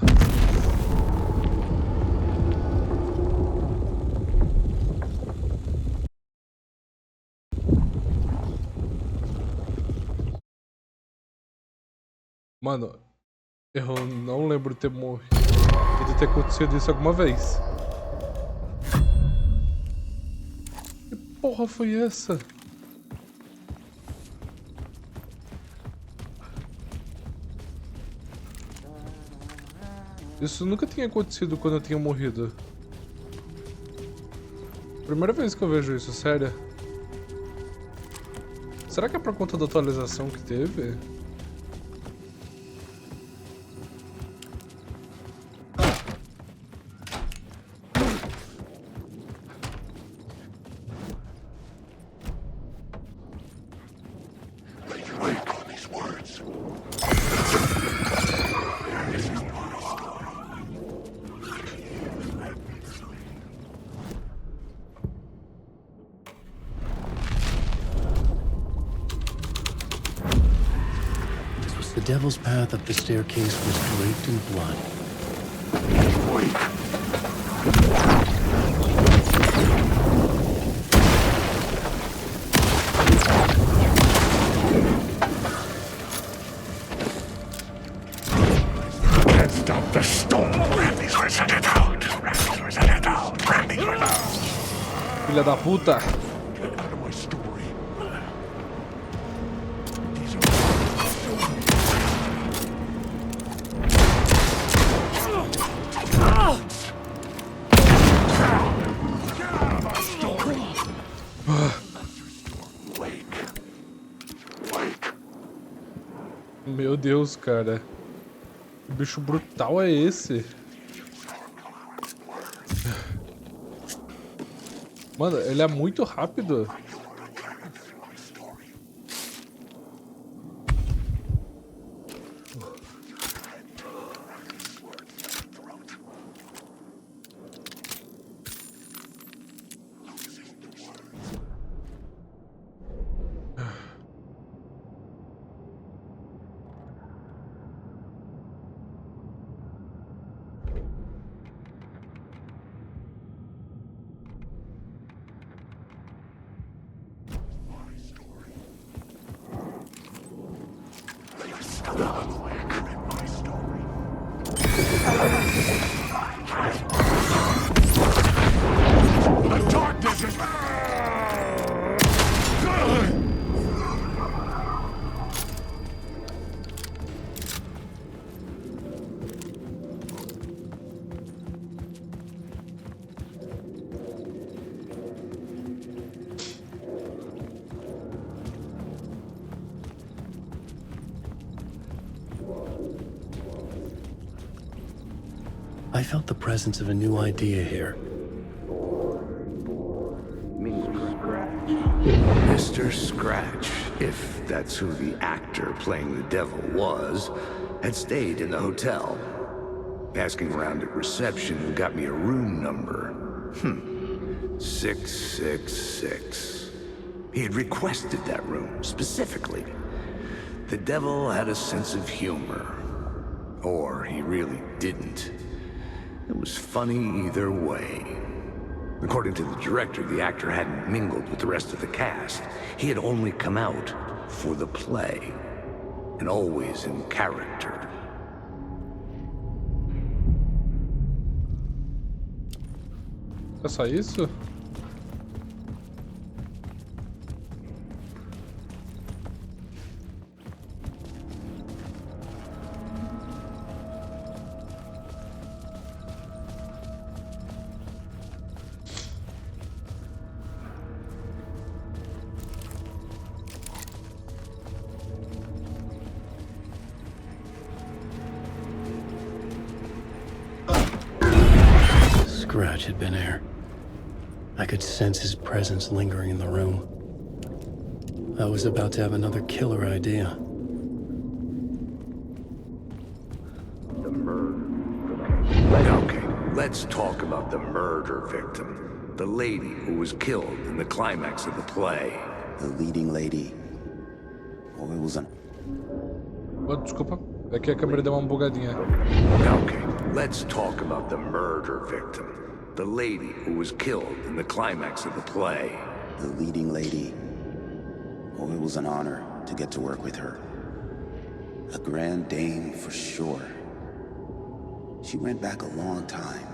Mano, eu não lembro de ter morrido, de ter acontecido isso alguma vez. Que porra foi essa? Isso nunca tinha acontecido quando eu tinha morrido. Primeira vez que eu vejo isso, sério. Será que é por conta da atualização que teve? The devil's path up the staircase was draped in blood. Can't stop the storm. Randy's were sent it out. Randy's were sent it out. Randy's were out. Filha da puta. Get out of my story. Meu Deus, cara. Que bicho brutal é esse? Mano, ele é muito rápido. The darkness is. I felt the presence of a new idea here. Mr. Scratch, if that's who the actor playing the devil was, had stayed in the hotel. Asking around at reception got me a room number. 666. He had requested that room, specifically. The devil had a sense of humor. Or he really didn't. It was funny either way. According to the director, the actor hadn't mingled with the rest of the cast. He had only come out for the play. and always in character. É só isso? Scratch had been here. I could sense his presence lingering in the room. I was about to have another killer idea. The murder. Okay, let's talk about the murder victim. The lady who was killed in the climax of the play. The leading lady. Oh, it was an... Oh, desculpa, é que a câmera deu uma bugadinha. Okay, let's talk about the murder victim. The lady who was killed in the climax of the play. The leading lady. Oh, it was an honor to get to work with her. A grand dame for sure. She went back a long time.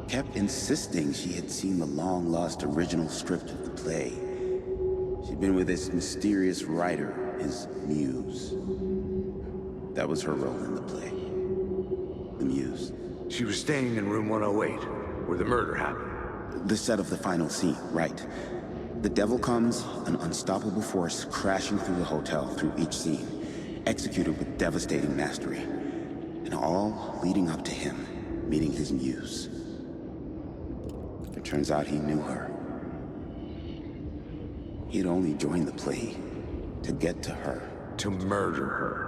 Kept insisting she had seen the long-lost original script of the play. She'd been with this mysterious writer, his muse. That was her role in the play. The muse. She was staying in room 108, where the murder happened. The set of the final scene, right. The devil comes, an unstoppable force crashing through the hotel through each scene, executed with devastating mastery. And all leading up to him meeting his muse. It turns out he knew her. He'd only joined the play to get to her. To murder her.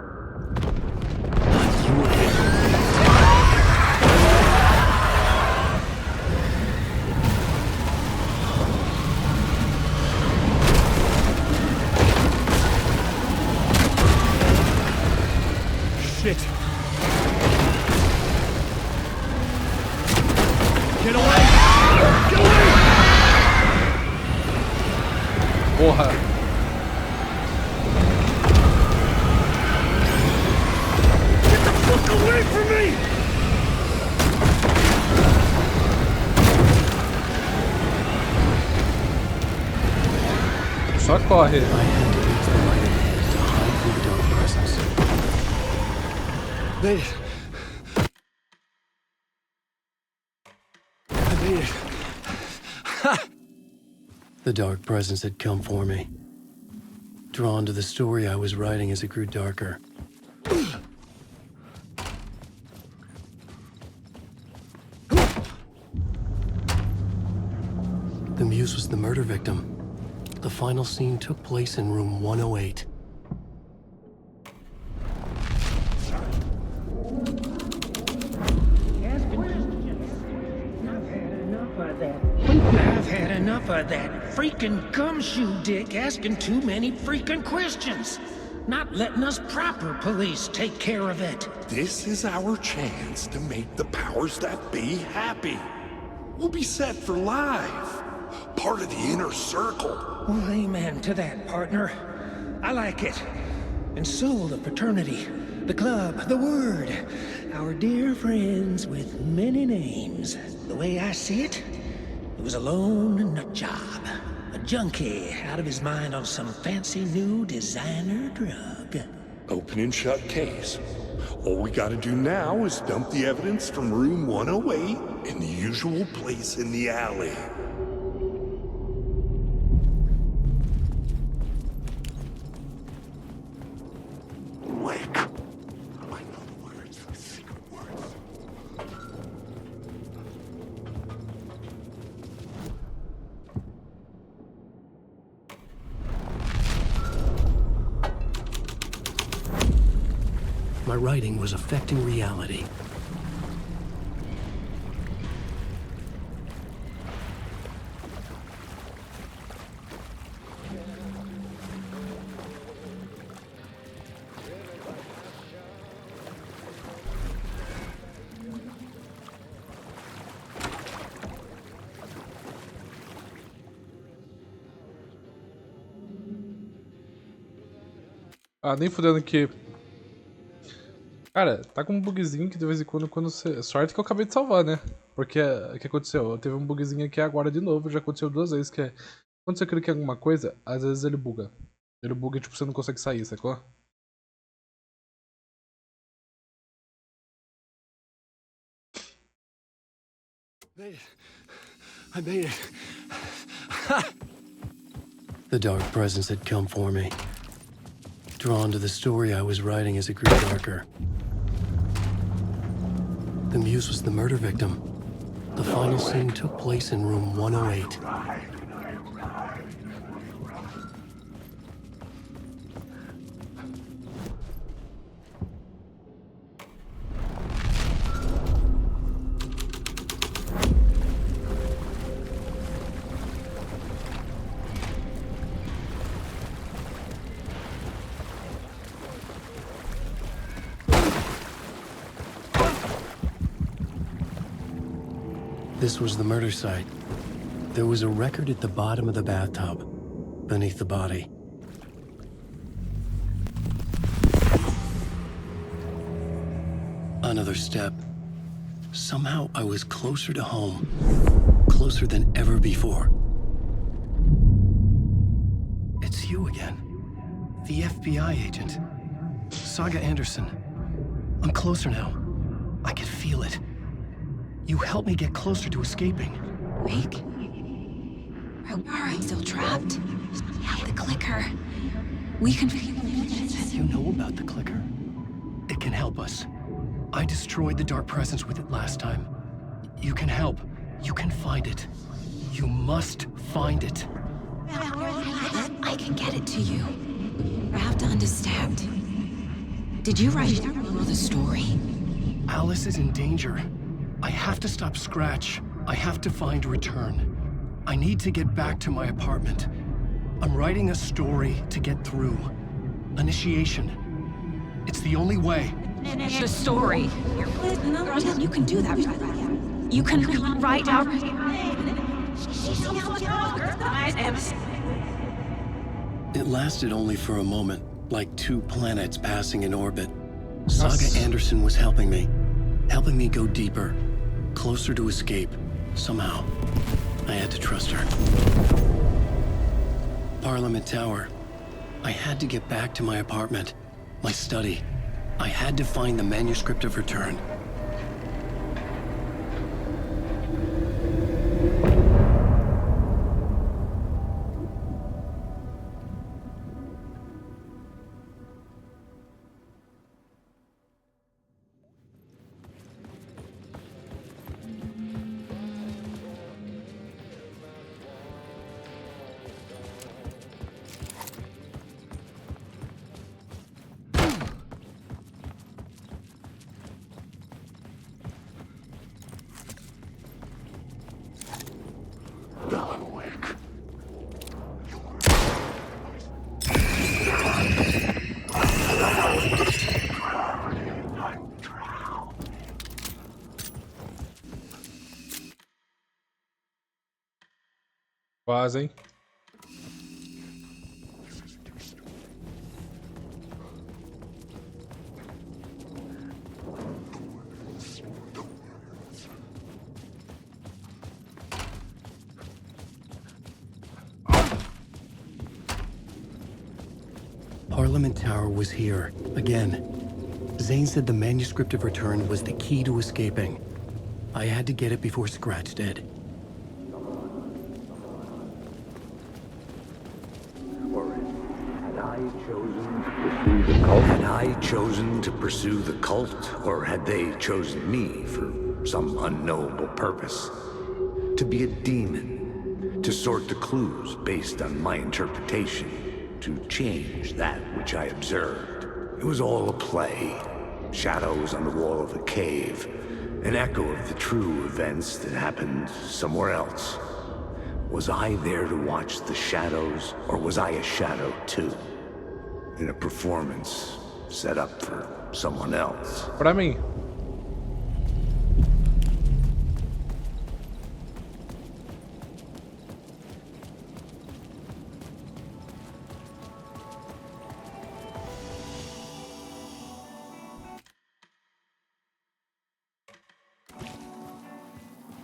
Shit. Get away! Get away! Porra! Get the fuck away from me! Só corre. I had to reach the light ahead to hide from the dark presence. Made it. I made it. The dark presence had come for me. Drawn to the story I was writing as it grew darker. The muse was the murder victim. The final scene took place in room 108. I've had enough of that freaking gumshoe dick asking too many freaking questions. Not letting us proper police take care of it. This is our chance to make the powers that be happy. We'll be set for life. Part of the inner circle. Well, amen to that, partner. I like it. And so the fraternity, the club, the word. Our dear friends with many names. The way I see it, it was a lone nut job. A junkie out of his mind on some fancy new designer drug. Open and shut case. All we gotta do now is dump the evidence from room 108 in the usual place in the alley. Wake. I know the words, the secret words. My writing was affecting reality. Ah, nem fudendo que Cara, tá com um bugzinho que de vez em quando você... Sorte que eu acabei de salvar, né? Porque o que aconteceu? Teve um bugzinho aqui agora de novo, já aconteceu 2 vezes, que é... Quando você clica em alguma coisa, às vezes ele buga. Ele buga e tipo, você não consegue sair, sacou? Made it. I made it. The dark presence had come for me. Drawn to the story I was writing as it grew darker. The muse was the murder victim. The final scene took place in room 108. This was the murder site. There was a record at the bottom of the bathtub, beneath the body. Another step. Somehow I was closer to home. Closer than ever before. It's you again. The FBI agent. Saga Anderson. I'm closer now. I can feel it. You helped me get closer to escaping. Wake? Are I still trapped? I have the clicker. We can... You know about the clicker. It can help us. I destroyed the dark presence with it last time. You can help. You can find it. You must find it. I can get it to you. I have to understand. Did you write the story? Alice is in danger. I have to stop Scratch. I have to find Return. I need to get back to my apartment. I'm writing a story to get through. Initiation. It's the only way. The story. You can do that. You can write out... It lasted only for a moment, like 2 planets passing in orbit. Saga Anderson was helping me go deeper, closer to escape, somehow. I had to trust her. Parliament Tower. I had to get back to my apartment, my study. I had to find the manuscript of Return. Quase, hein? Parliament Tower was here, again. Zane said the manuscript of Return was the key to escaping. I had to get it before Scratch did. Had I chosen to pursue the cult, or had they chosen me for some unknowable purpose? To be a demon, to sort the clues based on my interpretation, to change that which I observed. It was all a play. Shadows on the wall of the cave, an echo of the true events that happened somewhere else. Was I there to watch the shadows, or was I a shadow too? In a performance set up for someone else. Pra mim.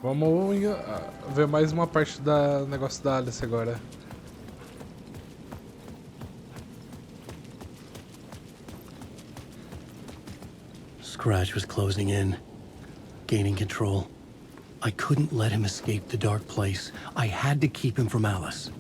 Vamos ver mais uma parte da negócio da Alice agora. Scratch was closing in, gaining control. I couldn't let him escape the dark place. I had to keep him from Alice.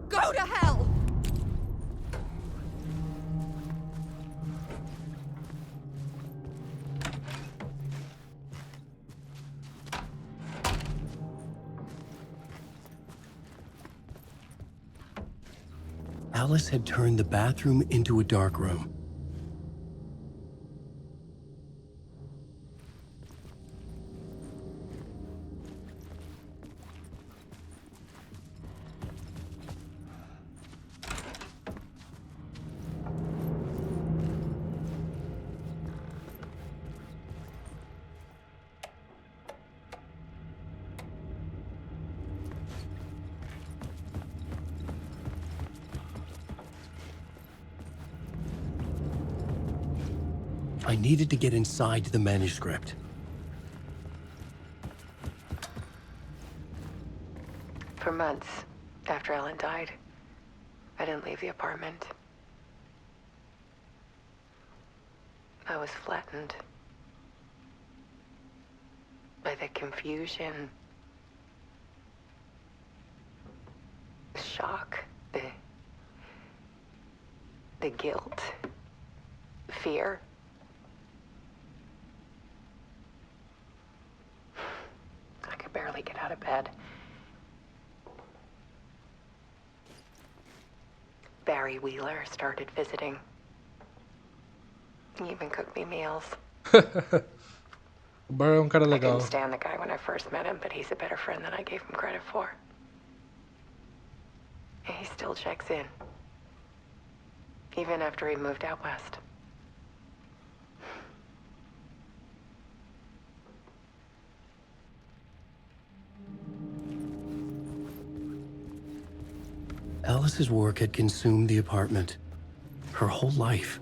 Go to hell! Alice had turned the bathroom into a dark room. I needed to get inside the manuscript. For months after Ellen died, I didn't leave the apartment. I was flattened by the confusion, the shock, the guilt, fear. I could barely get out of bed. Barry Wheeler started visiting. He even cooked me meals. O Barry é um cara I legal. didn't stand the guy when I first met him, but he's a better friend than I gave him credit for. And he still checks in, even after he moved out west. Alice's work had consumed the apartment. Her whole life.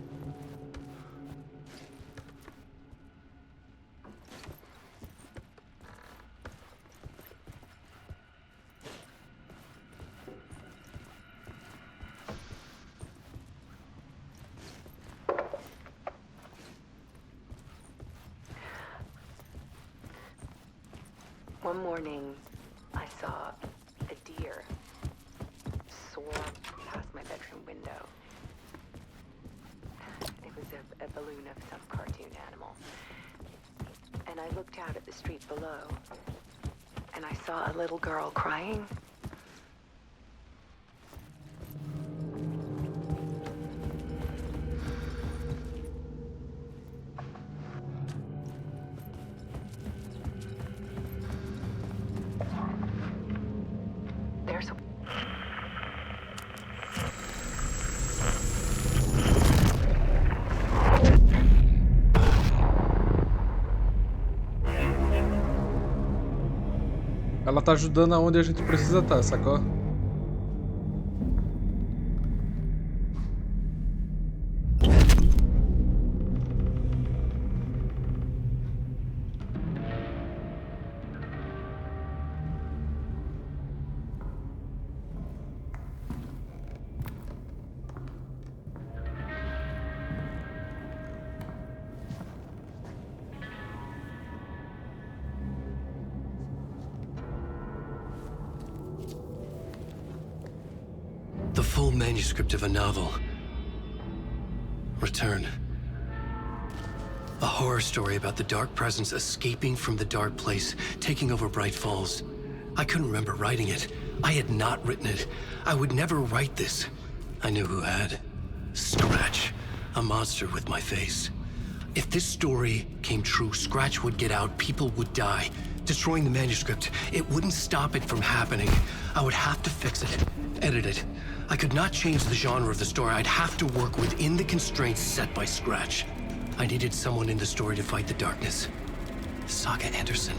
One morning, I saw a deer soar past my bedroom window. It was a balloon of some cartoon animal. And I looked out at the street below, and I saw a little girl crying. There's a... Ela tá ajudando aonde a gente precisa estar, sacou? The full manuscript of a novel. Return. A horror story about the dark presence escaping from the dark place, taking over Bright Falls. I couldn't remember writing it. I had not written it. I would never write this. I knew who had. Scratch. A monster with my face. If this story came true, Scratch would get out, people would die. Destroying the manuscript, it wouldn't stop it from happening. I would have to fix it, edit it. I could not change the genre of the story. I'd have to work within the constraints set by Scratch. I needed someone in the story to fight the darkness. Saga Anderson.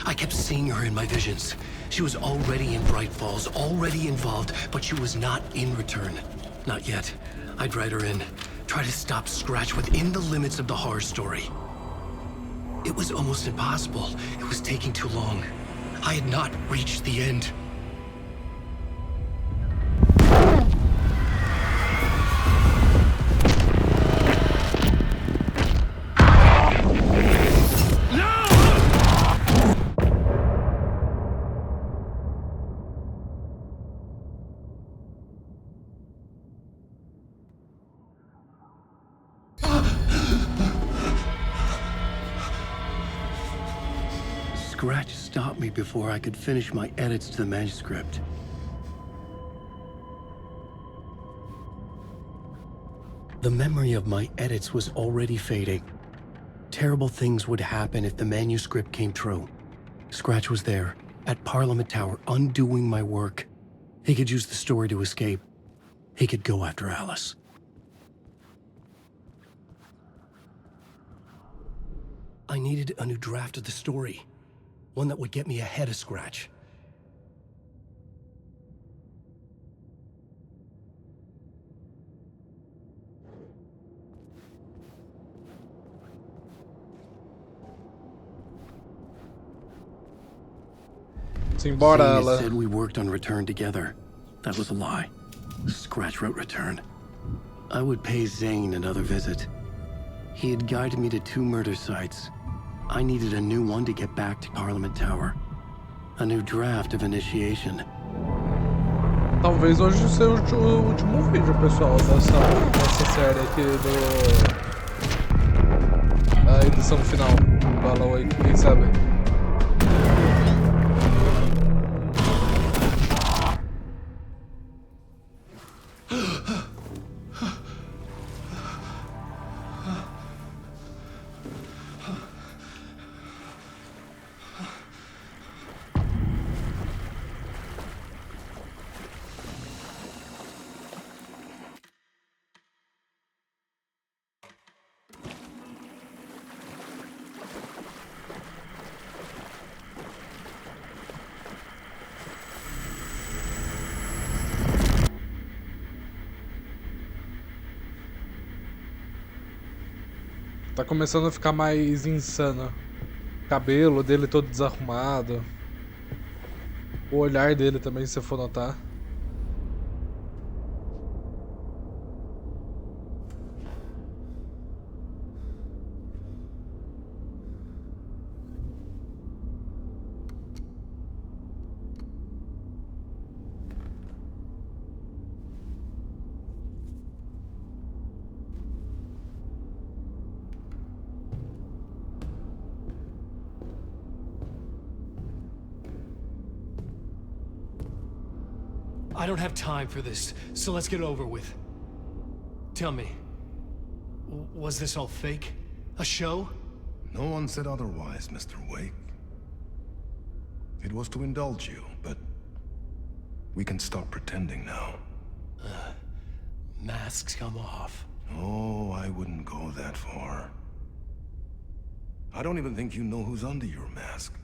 I kept seeing her in my visions. She was already in Bright Falls, already involved, but she was not in Return. Not yet. I'd write her in. Try to stop Scratch within the limits of the horror story. It was almost impossible. It was taking too long. I had not reached the end. Scratch stopped me before I could finish my edits to the manuscript. The memory of my edits was already fading. Terrible things would happen if the manuscript came true. Scratch was there, at Parliament Tower, undoing my work. He could use the story to escape. He could go after Alice. I needed a new draft of the story. One that would get me ahead of Scratch. Simbora, Zane ela. said we worked on Return together. That was a lie. Scratch wrote Return. I would pay Zane another visit. He had guided me to 2 murder sites. I needed a new one to get back to Parliament Tower. A new draft of Initiation. Talvez hoje seja o último vídeo, pessoal, dessa série aqui a edição final. Fala aí, quem sabe? Tá começando a ficar mais insano. O cabelo dele todo desarrumado. O olhar dele também, se você for notar. I don't have time for this, so let's get it over with. Tell me, was this all fake? A show? No one said otherwise, Mr. Wake. It was to indulge you, but we can stop pretending now. Masks come off. Oh, I wouldn't go that far. I don't even think you know who's under your mask,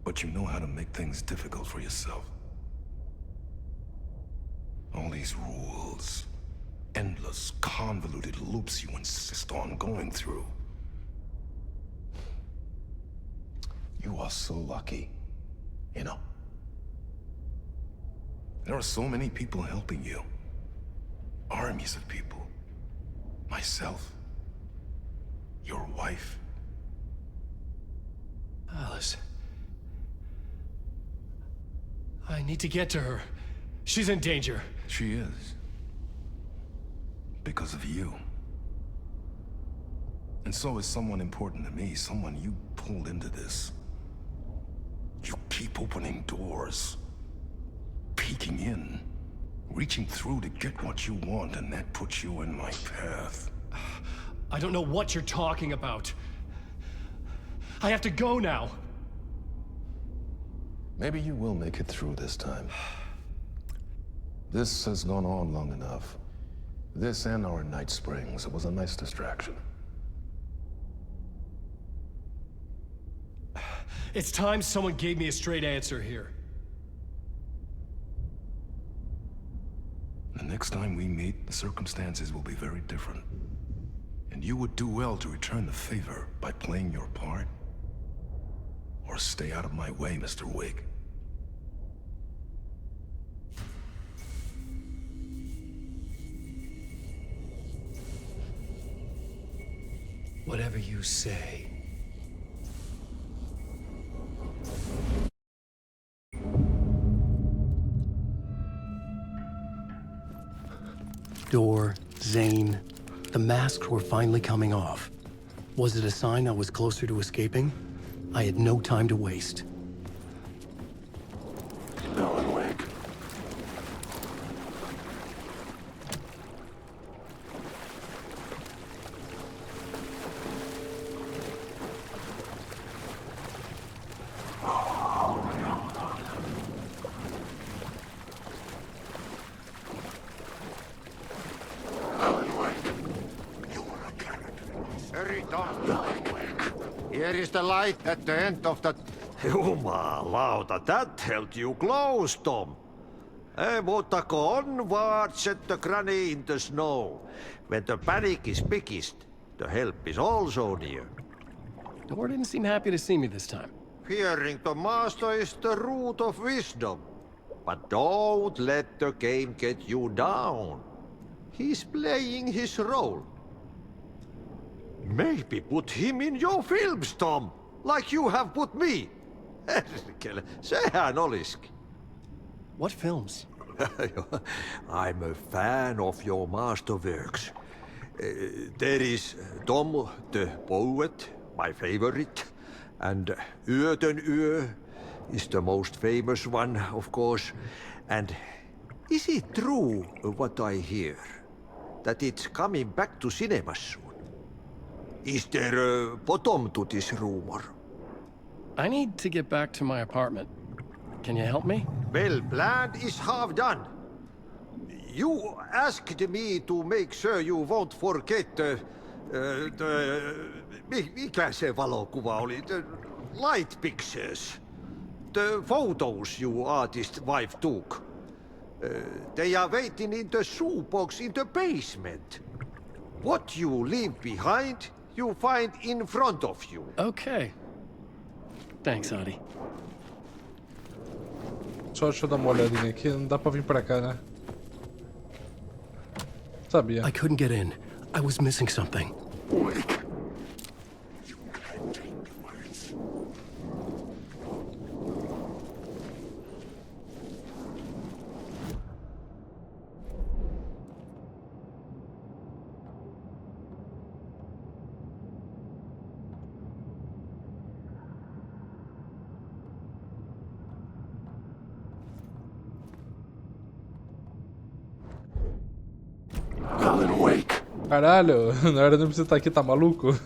but you know how to make things difficult for yourself. All these rules, endless, convoluted loops you insist on going through. You are so lucky, you know. There are so many people helping you. Armies of people. Myself. Your wife. Alice. I need to get to her. She's in danger. She is. Because of you. And so is someone important to me, someone you pulled into this. You keep opening doors, peeking in, reaching through to get what you want, and that puts you in my path. I don't know what you're talking about. I have to go now. Maybe you will make it through this time. This has gone on long enough. This and our Night Springs. It was a nice distraction. It's time someone gave me a straight answer here. The next time we meet, the circumstances will be very different. And you would do well to return the favor by playing your part. Or stay out of my way, Mr. Wig. Whatever you say. Door, Zane. The masks were finally coming off. Was it a sign I was closer to escaping? I had no time to waste. Alan Wake. Hurry, Tom. Here is the light at the end of the... Jumalauta, that held you close, Tom. Mutta go onward, said the granny in the snow. When the panic is biggest, the help is also near. Door didn't seem happy to see me this time. Fearing the master is the root of wisdom. But don't let the game get you down. He's playing his role. Maybe put him in your films, Tom, like you have put me. Sehän olisikin. What films? I'm a fan of your masterworks. There is Tom the Poet, my favorite, and Yöten Yö is the most famous one, of course. And is it true what I hear, that it's coming back to cinemas soon? Is there a bottom to this rumor? I need to get back to my apartment. Can you help me? Well, plan is half done. You asked me to make sure you won't forget mikä se valokuva oli? The light pictures. The photos you artist wife took. They are waiting in the shoebox in the basement. What you leave behind, you find in front of you. Okay. Thanks, Adi. Só deixa eu dar uma olhadinha aqui. Não dá pra vir pra cá, né? Sabia. I couldn't get in. I was missing something. Alan Wake. Caralho, não era nem pra você estar aqui, tá maluco?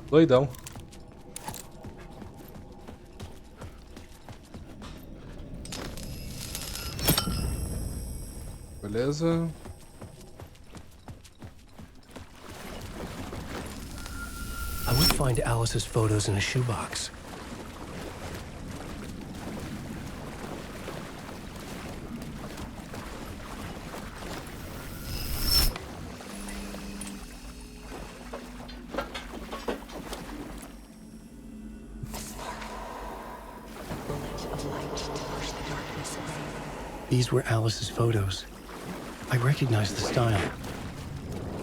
Doidão. Beleza. I would find Alice's photos in a shoebox. These were Alice's photos. I recognized the style.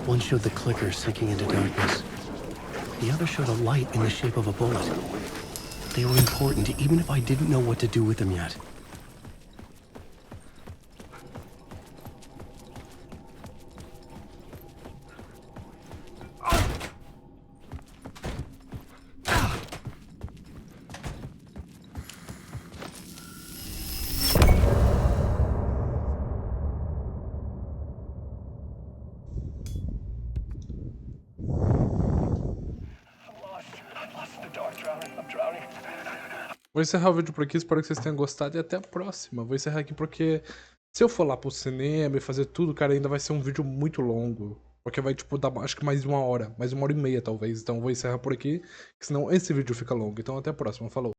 One showed the clicker sinking into darkness. The other showed a light in the shape of a bullet. They were important, even if I didn't know what to do with them yet. Vou encerrar o vídeo por aqui, espero que vocês tenham gostado e até a próxima. Vou encerrar aqui porque se eu for lá pro cinema e fazer tudo, cara, ainda vai ser um vídeo muito longo. Porque vai, tipo, dar acho que mais de 1 hora, mais 1 hora e meia talvez. Então vou encerrar por aqui, que senão esse vídeo fica longo. Então até a próxima, falou.